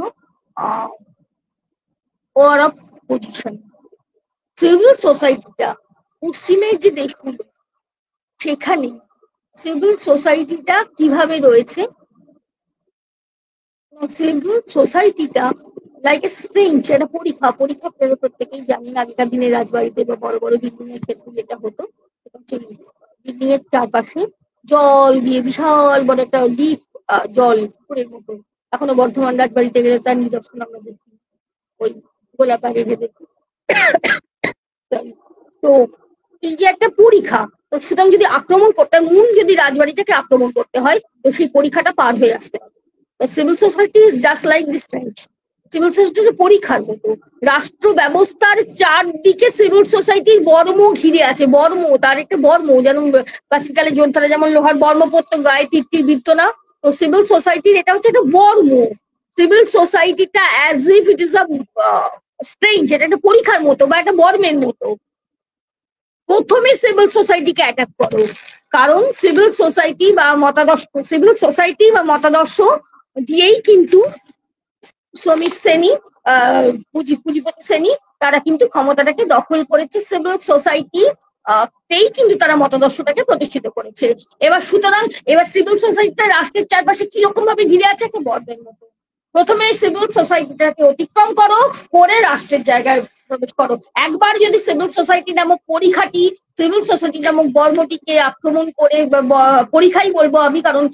ওয়ার অফ পজিশন। সিভিল সোসাইটিটা পশ্চিমের যে দেশগুলো, সেখানে সিভিল সোসাইটিটা কিভাবে রয়েছে, সিভিল সোসাইটিটা লাইক এ স্ট্রেঞ্জ, এটা পরীক্ষা প্রত্যেকেই জানি। আগেকার দিনে রাজবাড়িতে বা বড় বড় বিল্ডিং এর ক্ষেত্রে যেটা হতো, বিল্ডিং এর চারপাশে জল দিয়ে বিশাল বড় একটা ডিপ জল পুকুরের মতো, এখনো বর্ধমান রাজবাড়িতে গেলে তার নিদর্শন আমরা দেখি, ওই গোলাপাড়ে দেখি। তো এই যে একটা পরীক্ষা, তো সুতরাং যদি আক্রমণ করতে হয়, মূল যদি রাজবাড়িটাকে আক্রমণ করতে হয়, তো সেই পরীক্ষাটা পার হয়ে আসতে হবে। Civil society is just like this type. Civil society পরীক্ষার মতো, রাষ্ট্র ব্যবস্থার চারদিকে সিভিল সোসাইটির বর্ম ঘিরে আছে, বর্ম, তার একটা বর্ম, যেমন ক্লাসিক্যালে যোদ্ধারা যেমন লোহার বর্ম পড়তো, গায়ে তীর বিদ্ধ না, তো সিভিল সোসাইটির এটা হচ্ছে একটা বর্ম। সিভিল সোসাইটিটা as if it is a strange, এটা একটা পরীক্ষার মতো বা একটা বর্মের মতো। প্রথমে সিভিল সোসাইটিকে অ্যাটাক করো, কারণ সিভিল সোসাইটি বা মতাদর্শ দিয়েই কিন্তু শ্রমিক শ্রেণী, পুঁজিপতি শ্রেণী, তারা কিন্তু ক্ষমতাটাকে দখল করেছে। সিভিল সোসাইটি তেই কিন্তু তারা মতাদর্শটাকে প্রতিষ্ঠিত করেছে। এবার সিভিল সোসাইটিটা রাষ্ট্রের চারপাশে কিরকম ভাবে ঘিরে আছে, একটা বর্ডের মতো। প্রথমে সিভিল সোসাইটিটাকে অতিক্রম করো, করে রাষ্ট্রের জায়গায় প্রবেশ করো। একবার যদি সিভিল সোসাইটি নামক পরীক্ষাটি, সিভিল সোসাইটি নামক বর্মটিকে আক্রমণ করে, পরীক্ষাই বলবো আমি, কারণ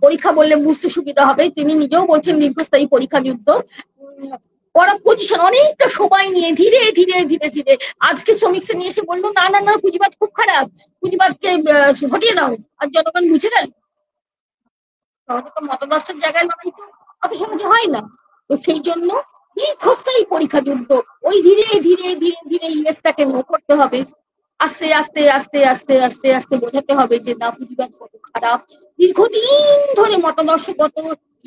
পরীক্ষা বললে বুঝতে সুবিধা হবে, তিনি নিজেও বলছেন দীর্ঘস্থায়ী পরীক্ষা যুদ্ধ, ওরা পজিশন অনেকটা সময় নিয়ে ধীরে ধীরে ধীরে ধীরে, আজকে শ্রমিক শ্রেণী এসে বললো না না না, পুঁজিবাদ খুব খারাপ, পুঁজিবাদকে হটিয়ে দাও, আর জনগণ বুঝে গেল। মতাদর্শের জায়গায় লড়াই তো অত সহজে হয় না। তো সেই জন্য দীর্ঘস্থায়ী পরীক্ষা যুদ্ধ, ওই ধীরে ধীরে ধীরে ধীরে ইংরেজটাকে নো করতে হবে, আস্তে আস্তে আস্তে আস্তে আস্তে আস্তে বোঝাতে হবে যে না, পুঁজিবাদ কত খারাপ। দীর্ঘদিন ধরে মতাদর্শগত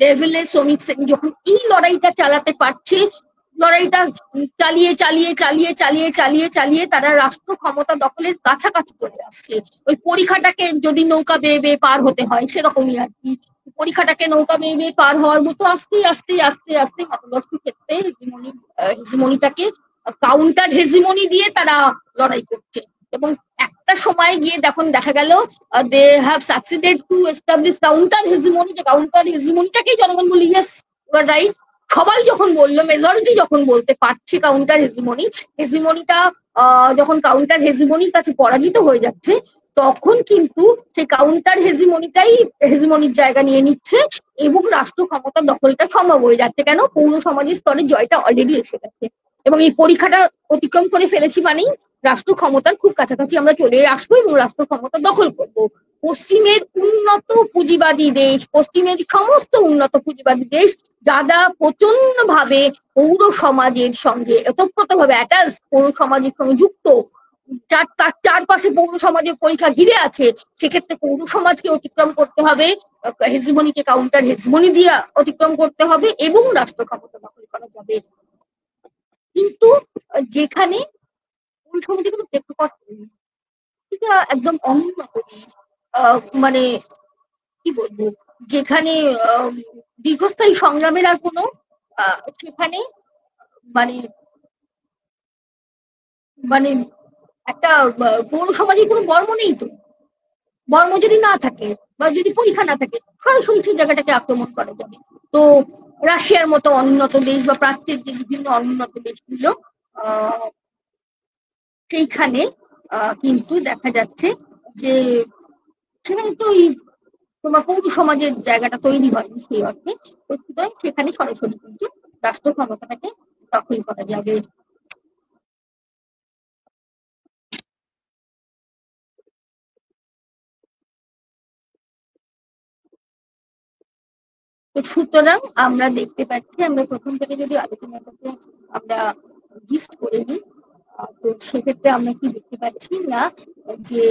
লেভেলে শ্রমিক শ্রেণী যখন এই লড়াইটা চালাতে পারছে, লড়াইটা চালিয়ে চালিয়ে চালিয়ে চালিয়ে চালিয়ে চালিয়ে তারা রাষ্ট্র ক্ষমতা দখলের কাছাকাছি চলে আসছে। ওই পরীক্ষাটাকে যদি নৌকা বেয়ে বেয়ে পার হতে হয়, সেরকমই আর কি, পরীক্ষাটাকে নৌকা বেয়ে বেয়ে পার হওয়ার মতো আস্তে আস্তে আস্তে আস্তে মতাদর্শ ক্ষেত্রে হেজিমনিটাকে কাউন্টার হেজিমনি দিয়ে তারা লড়াই করছে। এবং একটা একটা সময় গিয়ে দেখা গেল they have succeeded to establish counter hegemony, যে কাউন্টার হেজিমনিটাকেই জনগণ বলি ইয়েস ইউ আর রাইট। সবাই যখন বললো, মেজরিটি যখন বলতে পারছে কাউন্টার হেজিমনি, হেজিমনিটা যখন কাউন্টার হেজিমনির কাছে পরাজিত হয়ে যাচ্ছে, তখন কিন্তু সেই কাউন্টার হেজিমনিটাই হেজিমনির জায়গা নিয়ে নিচ্ছে এবং রাষ্ট্র ক্ষমতার দখলটা সম্ভব হয়ে যাচ্ছে। কেন? পৌর সমাজের স্তরে জয়টা অলরেডি এসে গেছে এবং এই পরীক্ষাটা অতিক্রম করে ফেলেছি মানেই রাষ্ট্র ক্ষমতার খুব কাছাকাছি আমরা চলে আসবো এবং রাষ্ট্র ক্ষমতা দখল করব। পশ্চিমের উন্নত পুঁজিবাদী দেশ, পশ্চিমের সমস্ত উন্নত পুঁজিবাদী দেশ যারা প্রচন্ড ভাবে পৌর সমাজের সঙ্গে ওতপ্রোতভাবে অ্যাটাচ, পৌর সমাজের সঙ্গে যুক্ত, চারপাশে পৌর সমাজের পরীক্ষা ঘিরে আছে, সেক্ষেত্রে পৌর সমাজকে অতিক্রম করতে হবে, হেজিমনিকে কাউন্টার হেজিমনি দিয়ে অতিক্রম করতে হবে এবং রাষ্ট্র ক্ষমতা দখল করা যাবে। কিন্তু যেখানে পৌর সমিতিগুলো প্রেক্ষাপট নেই, এটা একদম অনুন্নত দেশ, মানে কি বলবো, যেখানে দীর্ঘস্থায়ী সংগ্রামের আর কোনো সেখানে মানে মানে একটা পৌর সমাজের কোনো বর্ম নেই। তো বর্ম যদি না থাকে বা যদি পরীক্ষা না থাকে, সরাসরি সেই জায়গাটাকে আক্রমণ করা যাবে। তো রাশিয়ার মতো অনুন্নত দেশ বা প্রাচ্যের যে বিভিন্ন অনুন্নত দেশগুলো, সেইখানে কিন্তু দেখা যাচ্ছে যে সেখানে তো ওই তোমার পৌর সমাজের জায়গাটা তৈরি হয়নি সেই অর্থে। সুতরাং সেখানে সরাসরি কিন্তু রাষ্ট্র ক্ষমতাটাকে দখল করা যাবে। তো সুতরাং আমরা দেখতে পাচ্ছি, আমরা প্রথম থেকে যদি আলোচনাটাকে আমরা লিস্ট করে নিই, তো সেক্ষেত্রে আমরা কি দেখতে পাচ্ছি না যে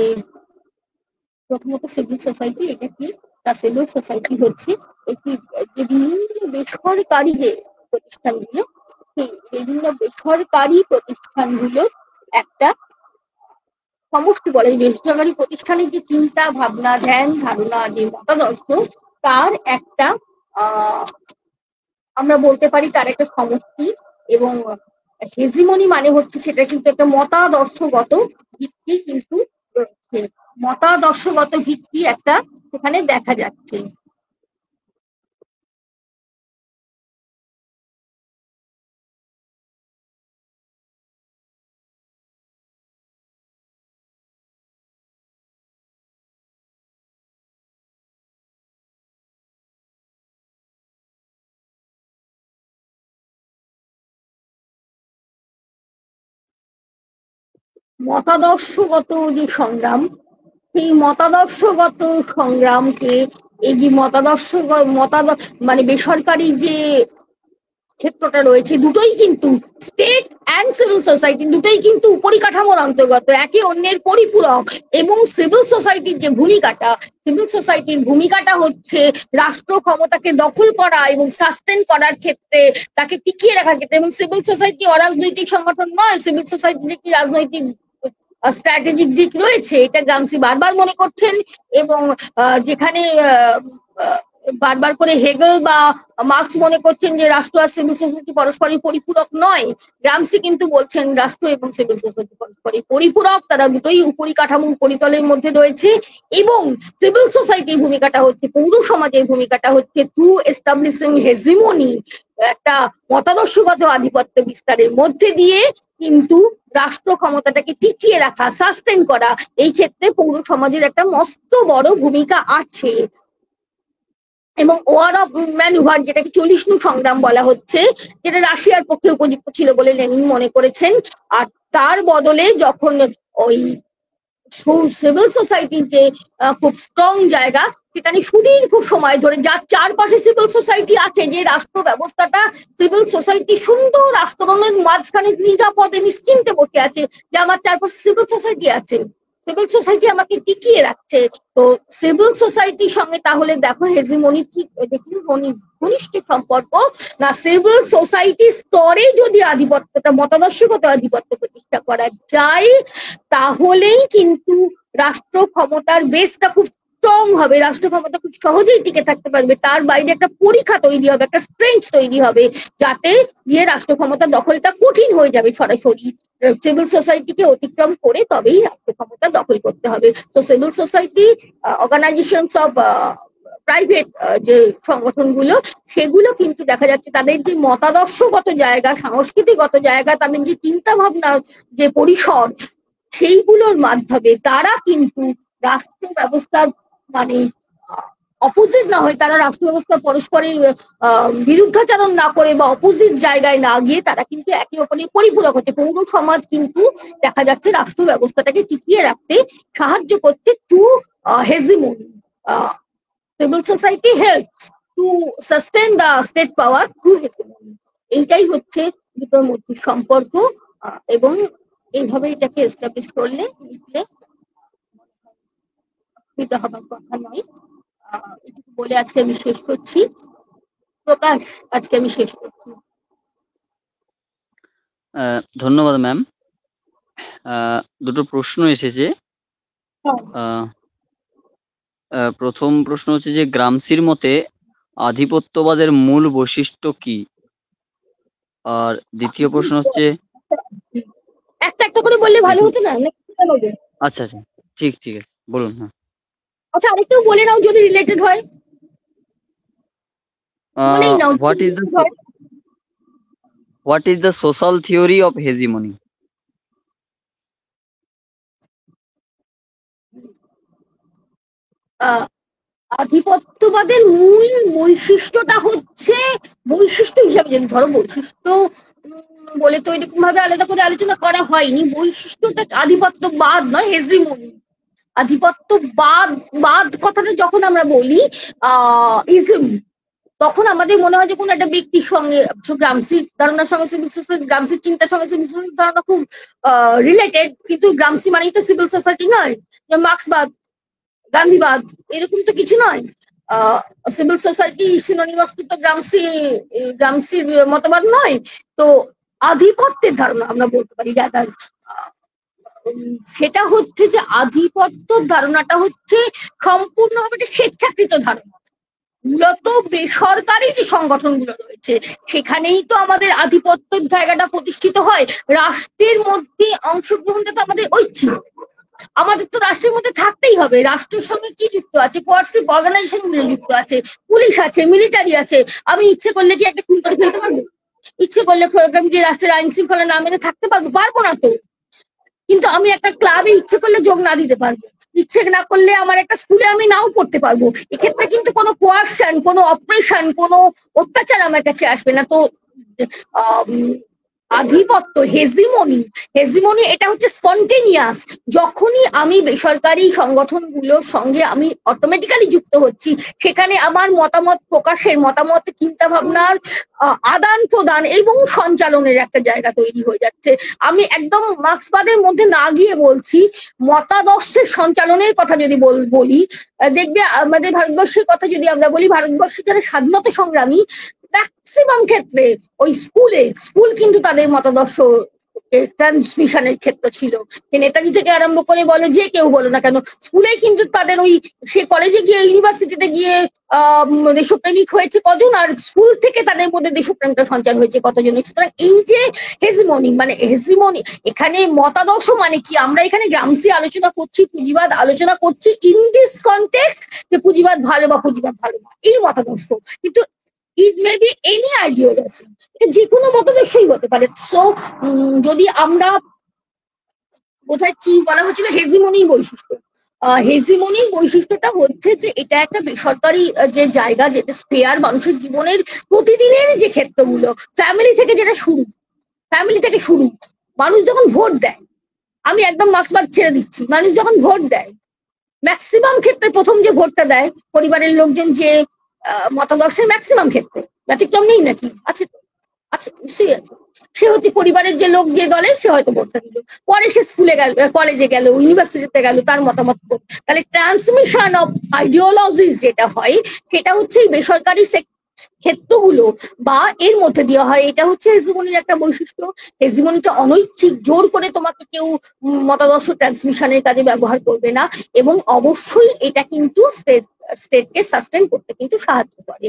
প্রথমত সিভিল সোসাইটি, এটা কি? সিভিল সোসাইটি হচ্ছে একটি যে বিভিন্ন বেসরকারি যে প্রতিষ্ঠানগুলো, সেই বিভিন্ন বেসরকারি প্রতিষ্ঠানগুলোর একটা সমষ্টি বলে। বেসরকারি প্রতিষ্ঠানের যে চিন্তা ভাবনা, ধ্যান ধারণা, যে মতাদর্শ, তার একটা আমরা বলতে পারি তার একটা সমষ্টি। এবং হেজিমনি মানে হচ্ছে সেটা কিন্তু একটা মতাদর্শগত ভিত্তি কিন্তু রয়েছে, মতাদর্শগত ভিত্তি একটা সেখানে দেখা যাচ্ছে। মতাদর্শগত যে সংগ্রাম, সেই মতাদর্শগত সংগ্রামকে, এই যে মানে বেসরকারি যে ক্ষেত্রটা রয়েছে, দুটোই কিন্তু স্টেট অ্যান্ড সিভিল সোসাইটি দুটোই কিন্তু পরিকাঠামোর অন্তর্গত, একে অন্যের পরিপূরক। এবং সিভিল সোসাইটির যে ভূমিকাটা, সিভিল সোসাইটির ভূমিকাটা হচ্ছে রাষ্ট্র ক্ষমতাকে দখল করা এবং সাস্টেন করার ক্ষেত্রে, তাকে টিকিয়ে রাখার ক্ষেত্রে। এবং সিভিল সোসাইটি অরাজনৈতিক সংগঠন নয়, সিভিল সোসাইটির একটি রাজনৈতিক স্ট্র্যাটেজিক দিক রয়েছে, এটা গ্রামসি বারবার মনে করছেন। এবং যেখানে বারবার করে হেগেল বা মার্কস মনে করছেন যে রাষ্ট্র আর সিভিল সোসাইটি পরস্পরের পরিপূরক নয়, গ্রামসি কিন্তু বলছেন রাষ্ট্র এবং সিভিল সোসাইটি পরস্পরের পরিপূরক, তারা দুটোই উপরিকাঠামো পরিতলের মধ্যে রয়েছে। এবং সিভিল সোসাইটির ভূমিকাটা হচ্ছে, পৌর সমাজের ভূমিকাটা হচ্ছে টু এস্টাবলিশিং হেজিমনি, একটা মতাদর্শগত আধিপত্য বিস্তারের মধ্যে দিয়ে কিন্তু রাষ্ট্র ক্ষমতাটাকে টিকিয়ে রাখা, সাস্টেন করা। এই ক্ষেত্রে পৌর সমাজের একটা মস্ত বড় ভূমিকা আছে। এবং ওয়ার অফ ম্যানুভার, যেটাকে 40 নং সংগ্রাম বলা হচ্ছে, যেটা রাশিয়ার পক্ষে উপযুক্ত ছিল বলে লেনিন মনে করেছেন। আর তার বদলে যখন ওই সিভিল সোসাইটির যে খুব স্ট্রং জায়গা, সেখানে সুদীর্ঘ সময় ধরে যার চারপাশে সিভিল সোসাইটি আছে, যে রাষ্ট্র ব্যবস্থাটা সিভিল সোসাইটি সুন্দর আস্তরণের মাঝখানে নিরাপদে নিশ্চিন্তে বসে আছে, যে আমার চারপাশে সিভিল সোসাইটি আছে, সিভিল সোসাইটি আমাকে টিকিয়ে রাখছে। তো সিভিল সোসাইটির সঙ্গে তাহলে দেখো হেজিমনি কি, দেখুন ঘনিষ্ঠ সম্পর্ক না। সিভিল সোসাইটির স্তরে যদি আধিপত্যটা, মতাদর্শগত আধিপত্য প্রতিষ্ঠা করা যায়, তাহলেই কিন্তু রাষ্ট্র ক্ষমতার বেসটা খুব স্ট্রং হবে, রাষ্ট্র ক্ষমতা খুব সহজেই টিকে থাকতে পারবে, তার বাইরে একটা পরীক্ষা তৈরি হবে, একটা স্ট্রেংথ তৈরি হবে, যাতে গিয়ে রাষ্ট্র ক্ষমতা দখলটা কঠিন হয়ে যাবে। সরাসরি সিভিল সোসাইটিকে অতিক্রম করে তবেই রাষ্ট্র ক্ষমতা দখল করতে হবে। তো civil society organisations of private যে সংগঠনগুলো, সেগুলো কিন্তু দেখা যাচ্ছে তাদের যে মতাদর্শগত জায়গা, সংস্কৃতিগত জায়গা, তাদের যে চিন্তা ভাবনা, যে পরিসর, সেইগুলোর মাধ্যমে তারা কিন্তু রাষ্ট্র ব্যবস্থার মানে অপোজিট না হয়, তারা রাষ্ট্র ব্যবস্থা পরস্পরের বিরুদ্ধাচরণ না করে বা অপোজিট জায়গায় না গিয়ে তারা কিন্তু একে অপরের পরিপূরক হচ্ছে। পৌর সমাজ কিন্তু দেখা যাচ্ছে রাষ্ট্র ব্যবস্থাটাকে টিকিয়ে রাখতে সাহায্য করছে to hegemony. Civil society helps to sustain the state power through hegemony. এইটাই হচ্ছে দুটোর মধ্যে সম্পর্ক, এবং এইভাবে এটাকে এস্টাবলিশ করলে অসুবিধা হবার কথা নয়। এটুকু বলে আজকে আমি শেষ করছি। প্রকাশ, আজকে আমি শেষ করছি। ধন্যবাদ ম্যাম। দুটো প্রশ্ন এসেছে। প্রথম প্রশ্ন হচ্ছে যে গ্রামসির মতে আধিপত্যবাদের মূল বৈশিষ্ট্য কি, আর দ্বিতীয় প্রশ্ন হচ্ছে একটা একটা করে বললে ভালো হতো না? আচ্ছা আচ্ছা, ঠিক ঠিক আছে, বলুন। হ্যাঁ, আচ্ছা, আরেকটু বলে নাও যদি রিলেটেড হয়। What is the social theory of hegemony? আধিপত্যবাদের মূল বৈশিষ্ট্যটা হচ্ছে, বৈশিষ্ট্য হিসাবে যদি ধরো, বৈশিষ্ট্য বলে তো এরকম ভাবে আলাদা করে আলোচনা করা হয়নি। বৈশিষ্ট্যটা আধিপত্যবাদ নয়, হেজিমনি। আধিপত্যবাদ বাদ কথাটা যখন আমরা বলি ইজম, তখন আমাদের মনে হয় যে কোনো একটা ব্যক্তির সঙ্গে, গ্রামসির ধারণার সঙ্গে সিভিল সোসাইটি, গ্রামসির চিন্তার সঙ্গে সিভিল সোসাইটির ধারণা খুব রিলেটেড, কিন্তু গ্রামসি মানেই তো সিভিল সোসাইটি নয়। মার্ক্সবাদ, গান্ধীবাদ এরকম তো কিছু নয়। সিভিল সোসাইটি সিনোনিমাস তো গ্রামসির মতবাদ নয়। তো আধিপত্যের ধারণা আমরা বলতে পারি রাদার, সেটা হচ্ছে যে আধিপত্য ধারণাটা হচ্ছে সম্পূর্ণভাবে স্বেচ্ছাকৃত ধারণা। মূলত বেসরকারি যে সংগঠনগুলো রয়েছে সেখানেই তো আমাদের আধিপত্যের জায়গাটা প্রতিষ্ঠিত হয়। রাষ্ট্রের মধ্যে অংশগ্রহণটা তো আমাদের ঐচ্ছিক, আমাদের তো রাষ্ট্রের মধ্যে থাকতেই হবে। রাষ্ট্রের সঙ্গে কি যুক্ত আছে? কোয়ার্সিভ অর্গানাইজেশন গুলো যুক্ত আছে, পুলিশ আছে, মিলিটারি আছে। আমি ইচ্ছে করলে কি একটা খুন করে ফেলতে পারবো? ইচ্ছে করলে আমি কি রাষ্ট্রের আইন শৃঙ্খলা না মেনে থাকতে পারবো? পারবো না তো। কিন্তু আমি একটা ক্লাবে ইচ্ছে করলে যোগ না দিতে পারবো, ইচ্ছে না করলে আমার একটা স্কুলে আমি নাও পড়তে পারবো। এক্ষেত্রে কিন্তু কোনো কোয়ারশন, কোনো অপারেশন, কোনো অত্যাচার আমার কাছে আসবে না। তো আধিপত্য, হেজিমনি এটা হচ্ছে স্পন্টেনিয়াস। যখনই আমি বেসরকারি সংগঠনগুলোর সঙ্গে আমি অটোমেটিক্যালি যুক্ত হচ্ছি, সেখানে আমার মতামত প্রকাশের, মতামত চিন্তা ভাবনার আদান প্রদান এবং সঞ্চালনের একটা জায়গা তৈরি হয়ে যাচ্ছে। আমি একদম মার্ক্সবাদের মধ্যে না গিয়ে বলছি, মতাদর্শের সঞ্চালনের কথা যদি বলি, দেখবে আমাদের ভারতবর্ষের কথা যদি আমরা বলি, ভারতবর্ষের যারা স্বাধীনতা সংগ্রামী, ম্যাক্সিমাম ক্ষেত্রে ওই স্কুল কিন্তু তাদের মতাদর্শ ট্রান্সমিশনের ক্ষেত্র ছিল। নেতাজি থেকে আরম্ভ করে বলো, যে কেউ বলো না কেন, স্কুলে কিন্তু তাদের ওই, সে কলেজে গিয়ে, ইউনিভার্সিটিতে গিয়ে দেশপ্রেমিক হয়েছে কজন, আর স্কুল থেকে তাদের মধ্যে দেশপ্রেমটা সঞ্চার হয়েছে কতজনের। সুতরাং এই যে হেজিমনি, মানে হেজিমনি, এখানে মতাদর্শ মানে কি? আমরা এখানে গ্রামসি আলোচনা করছি, পুঁজিবাদ আলোচনা করছি ইন দিস কনটেক্সট, যে পুঁজিবাদ ভালো বা পুঁজিবাদ ভালো না, এই মতাদর্শ। কিন্তু ইট মে বি এনি আইডিওলজি, যে কোনো মতাদর্শই হতে পারে। সো যদি আমরা, কোথায় কি বলা হচ্ছিল, হেজিমনির বৈশিষ্ট্য, হেজিমনির বৈশিষ্ট্যটা হচ্ছে যে এটা একটা বেসরকারি যে জায়গা, যেটা স্পেয়ার মানুষের জীবনের প্রতিদিনের যে ক্ষেত্রগুলো, ফ্যামিলি থেকে শুরু। মানুষ যখন ভোট দেয়, আমি একদম মার্ক্সবাদ ছেড়ে দিচ্ছি, মানুষ যখন ভোট দেয়, ম্যাক্সিমাম ক্ষেত্রে প্রথম যে ভোটটা দেয় পরিবারের লোকজন, যে মতাদর্শের ম্যাক্সিমাম ক্ষেত্রে, ব্যতিক্রম নেই নাকি? আছে তো, আচ্ছা, সে হচ্ছে পরিবারের যে লোক, যে দলের, সে হয়তো ভোটটা দিল, পরে সে স্কুলে গেল, কলেজে গেল, ইউনিভার্সিটিতে গেল, তার মতামত। তাহলে ট্রান্সমিশন অফ আইডিওলজিস যেটা হয়, সেটা হচ্ছে বেসরকারি ক্ষেত্রগুলো বা এর মধ্যে দেওয়া হয়। এটা হচ্ছে হেজিমনির একটা বৈশিষ্ট্য। হেজিমনিটা অনৈচ্ছিক, জোর করে তোমাকে কেউ মতাদর্শ ট্রান্সমিশনের কাজে ব্যবহার করবে না, এবং অবশ্যই এটা কিন্তু স্টেটকে সাস্টেন করতে কিন্তু সাহায্য করে।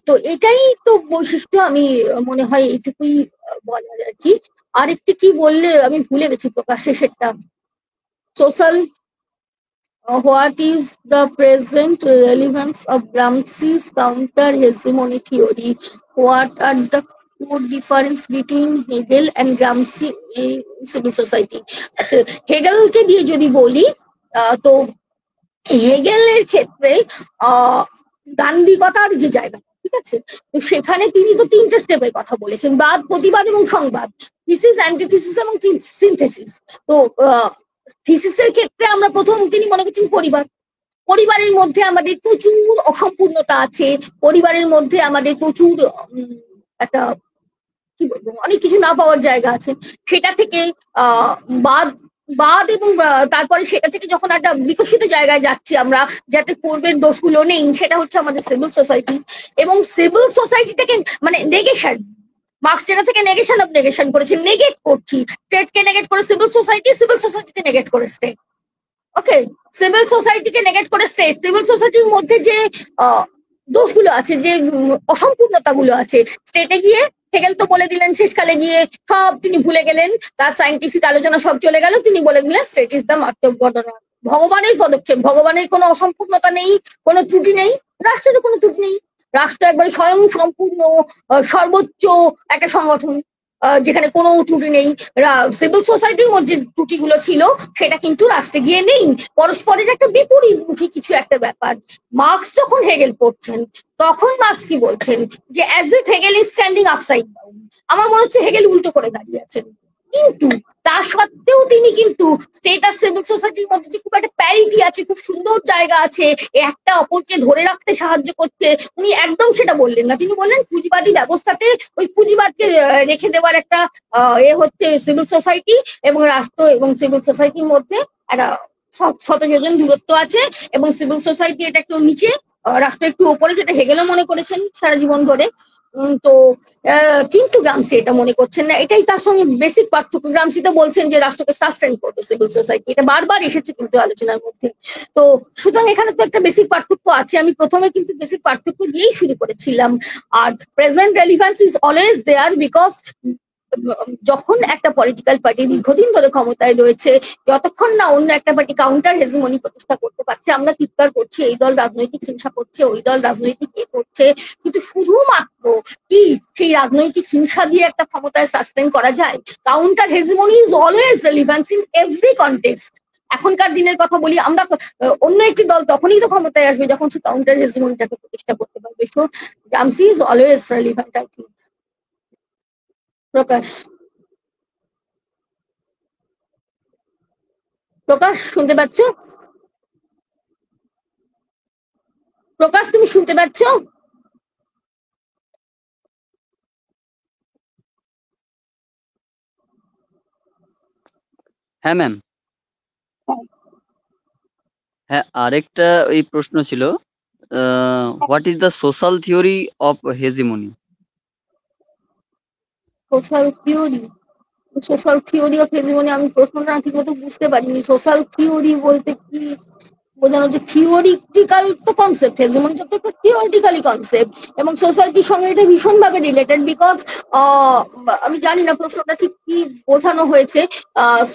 তো এটাই তো বৈশিষ্ট্য, আমি মনে হয় এইটুকুই বলার আর কি। আরেকটি কি বললে আমি ভুলে গেছি প্রকাশ, শেষেরটা। Social what is the present relevance of Gramsci's counter-hegemony theory? What are the core difference between Hegel and Gramsci in civil society? আচ্ছা, হেগেলকে দিয়ে যদি বলি, তো হেগেলের ক্ষেত্রে গান্ধিকতার যে জায়গা, ঠিক আছে, তো সেখানে তিনি তো তিনটে স্টেপের কথা বলেছেন: বাদ, প্রতিবাদ এবং সংবাদ, থিসিস, অ্যান্টিথিসিস এবং সিনথেসিস। তো থিসিসের ক্ষেত্রে আমরা প্রথম তিনি মনে করছেন পরিবার। পরিবারের মধ্যে আমাদের প্রচুর অসম্পূর্ণতা আছে, পরিবারের মধ্যে আমাদের প্রচুর একটা কি বলবো অনেক কিছু না পাওয়ার জায়গা আছে। সেটা থেকে বাদ বাদ এবং তারপরে সেটা থেকে যখন একটা বিকশিত জায়গায় যাচ্ছি আমরা, যাতে পূর্বের দোষগুলো নেই, সেটা হচ্ছে আমাদের সিভিল সোসাইটি। এবং সিভিল সোসাইটিটাকে মানে নেগেশন, মার্কস যেটা থেকে নেগেশন অফ নেগেশন করেছে, নেগেট করছি। স্টেটকে নেগেট করে সিভিল সোসাইটি, সিভিল সোসাইটিকে নেগেট করে স্টেট। ওকে, সিভিল সোসাইটিকে নেগেট করে স্টেট। সিভিল সোসাইটির মধ্যে যে দোষগুলো আছে, যে অসম্পূর্ণতাগুলো আছে, স্টেটে গিয়ে হেগেল তো বলে দিলেন শেষকালে গিয়ে, সব তিনি ভুলে গেলেন, তার সায়েন্টিফিক আলোচনা সব চলে গেল, তিনি বলে দিলেন state is the master of governor. ভগবানের পদক্ষেপ, ভগবানের কোনো অসম্পূর্ণতা নেই, কোনো ত্রুটি নেই, রাষ্ট্রেরও কোনো ত্রুটি নেই। রাষ্ট্র একবারে স্বয়ং সম্পূর্ণ সর্বোচ্চ একটা সংগঠন, যেখানে কোনো ত্রুটি নেই। সিভিল সোসাইটির মধ্যে ত্রুটিগুলো ছিল সেটা কিন্তু রাষ্ট্রে গিয়ে নেই, পরস্পরের একটা বিপরীতমুখী কিছু একটা ব্যাপার। মার্কস যখন হেগেল পড়ছেন, তখন মার্কস কি বলছেন, যে as if Hegel is standing upside down. আমার মনে হচ্ছে হেগেল উল্টো করে দাঁড়িয়ে আছেন, কিন্তু তা সত্ত্বেও তিনি কিন্তু স্টেট আর সিভিল সোসাইটির মধ্যে যে খুব একটা প্যারিটি আছে, খুব সুন্দর জায়গা আছে, একটা অপরকে ধরে রাখতে সাহায্য করছে, উনি একদম সেটা বললেন না। তিনি বললেন পুঁজিবাদী ব্যবস্থাতে ওই পুঁজিবাদকে রেখে দেওয়ার একটা হচ্ছে সিভিল সোসাইটি, এবং রাষ্ট্র এবং সিভিল সোসাইটির মধ্যে একটা শত যোজন দূরত্ব আছে, এবং সিভিল সোসাইটি এটা একটু নিচে, রাষ্ট্র একটু ওপরে, যেটা হেগেলও মনে করেছেন সারা জীবন ধরে। তো কিন্তু গ্রামসি এটা মনে করছেন না, এটাই তার সঙ্গে বেসিক পার্থক্য। গ্রামসি তো বলছেন যে রাষ্ট্রকে সাস্টেন করবে সিভিল সোসাইটি, এটা বারবার এসেছে কিন্তু আলোচনার মধ্যে। তো সুতরাং এখানে তো একটা বেসিক পার্থক্য আছে। আমি প্রথমে কিন্তু বেসিক পার্থক্য দিয়েই শুরু করেছিলাম। আর present relevance is always there, because যখন একটা পলিটিক্যাল পার্টি দীর্ঘদিন ধরে ক্ষমতায় রয়েছে, যতক্ষণ না অন্য একটা পার্টি কাউন্টার হেজিমনি প্রতিষ্ঠা করতে পারছে, আমরা চিৎকার করছি এই দল রাজনৈতিক হিংসা করছে, ওই দল রাজনৈতিক এ করছে, কিন্তু শুধুমাত্র কি সেই রাজনৈতিক হিংসা দিয়ে একটা ক্ষমতায় সাস্টেন করা যায়? Counter hegemony is always relevance in every context. এখনকার দিনের কথা বলি, আমরা অন্য একটি দল তখনই তো ক্ষমতায় আসবে যখন সে কাউন্টার হেজিমনিটাকে প্রতিষ্ঠা করতে পারবে। So Gramsci is always relevant, I think. Prakash, Prakash শুনতে পাচ্ছ? প্রকাশ, তুমি শুনতে পাচ্ছ? হ্যাঁ ম্যাম। হ্যাঁ, আরেকটা এই প্রশ্ন ছিল, what is the social theory of hegemony? Social theory, social theory of hegemony, আমি প্রশ্নটা ঠিক মতো বুঝতে পারিনি। সোশ্যাল থিওরি বলতে কি বোঝানো হচ্ছে? থিওরিটিক্যাল তো কনসেপ্ট, হেজিমনিটা তো একটা থিওরিটিক্যালি কনসেপ্ট, এবং সোসাইটির সঙ্গে এটা ভীষণভাবে রিলেটেড। বিকজ আমি জানি না প্রশ্নটা ঠিক কি বোঝানো হয়েছে।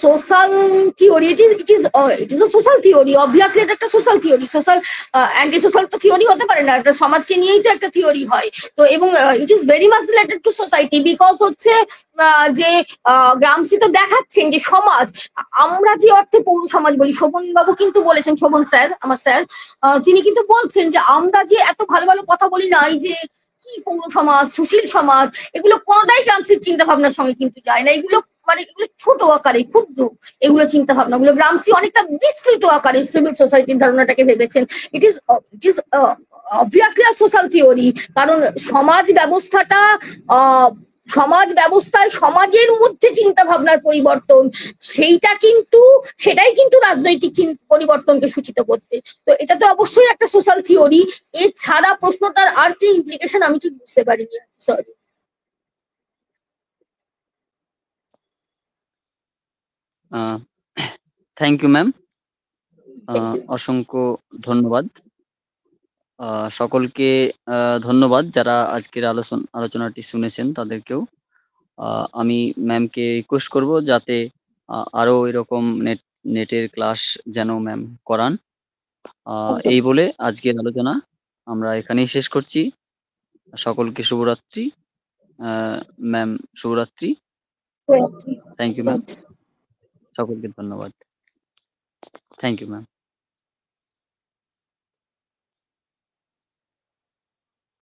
Social theory, it is a social theory, obviously এটা একটা social theory. Social anti social তো থিওরি হতে পারে না, একটা সমাজকে নিয়েই তো একটা থিওরি হয়। তো এবং it is very much related to society, because হচ্ছে যে গ্রামসি তো দেখাচ্ছেন যে সমাজ, আমরা যে অর্থে পৌর সমাজ বলি, শোভন বাবু কিন্তু বলেছেন, শোভন স্যার, আমার স্যার, তিনি কিন্তু বলছেন যে আমরা যে এত ভালো ভালো কথা বলি না, এই যে কি পৌর সমাজ, সুশীল সমাজ, এগুলো কোনোটাই গ্রামসির চিন্তা ভাবনার সঙ্গে কিন্তু যায় না। এগুলো মানে এগুলো ছোট আকারে, ক্ষুদ্র এগুলো চিন্তা ভাবনা গুলো। গ্রামসি অনেকটা বিস্তৃত আকারে সিভিল সোসাইটির ধারণাটাকে ভেবেছেন। It is obviously a social theory, কারণ সমাজ ব্যবস্থাটা সমাজ ব্যবস্থায় সমাজের মধ্যে চিন্তা ভাবনার পরিবর্তন, সেটাই কিন্তু রাজনৈতিক পরিবর্তনকে সূচিত করতে। তো এটা তো অবশ্যই একটা সোশ্যাল থিওরি। এছাড়া প্রশ্নটার আর কি ইমপ্লিকেশন আমি ঠিক বুঝতে পারিনি, সরি। থ্যাংক ইউ ম্যাম, অসংখ্য ধন্যবাদ। সকলকে ধন্যবাদ যারা আজকের আলোচনাটি শুনেছেন তাদেরকেও। আমি ম্যামকে রিকোয়েস্ট করব যাতে আরো এরকম নেটের ক্লাস যেন ম্যাম করান। এই বলে আজকের আলোচনা আমরা এখানেই শেষ করছি। সকলকে শুভরাত্রি। ম্যাম শুভরাত্রি। থ্যাংক ইউ ম্যাম, সকলকে ধন্যবাদ। Thank you ma'am.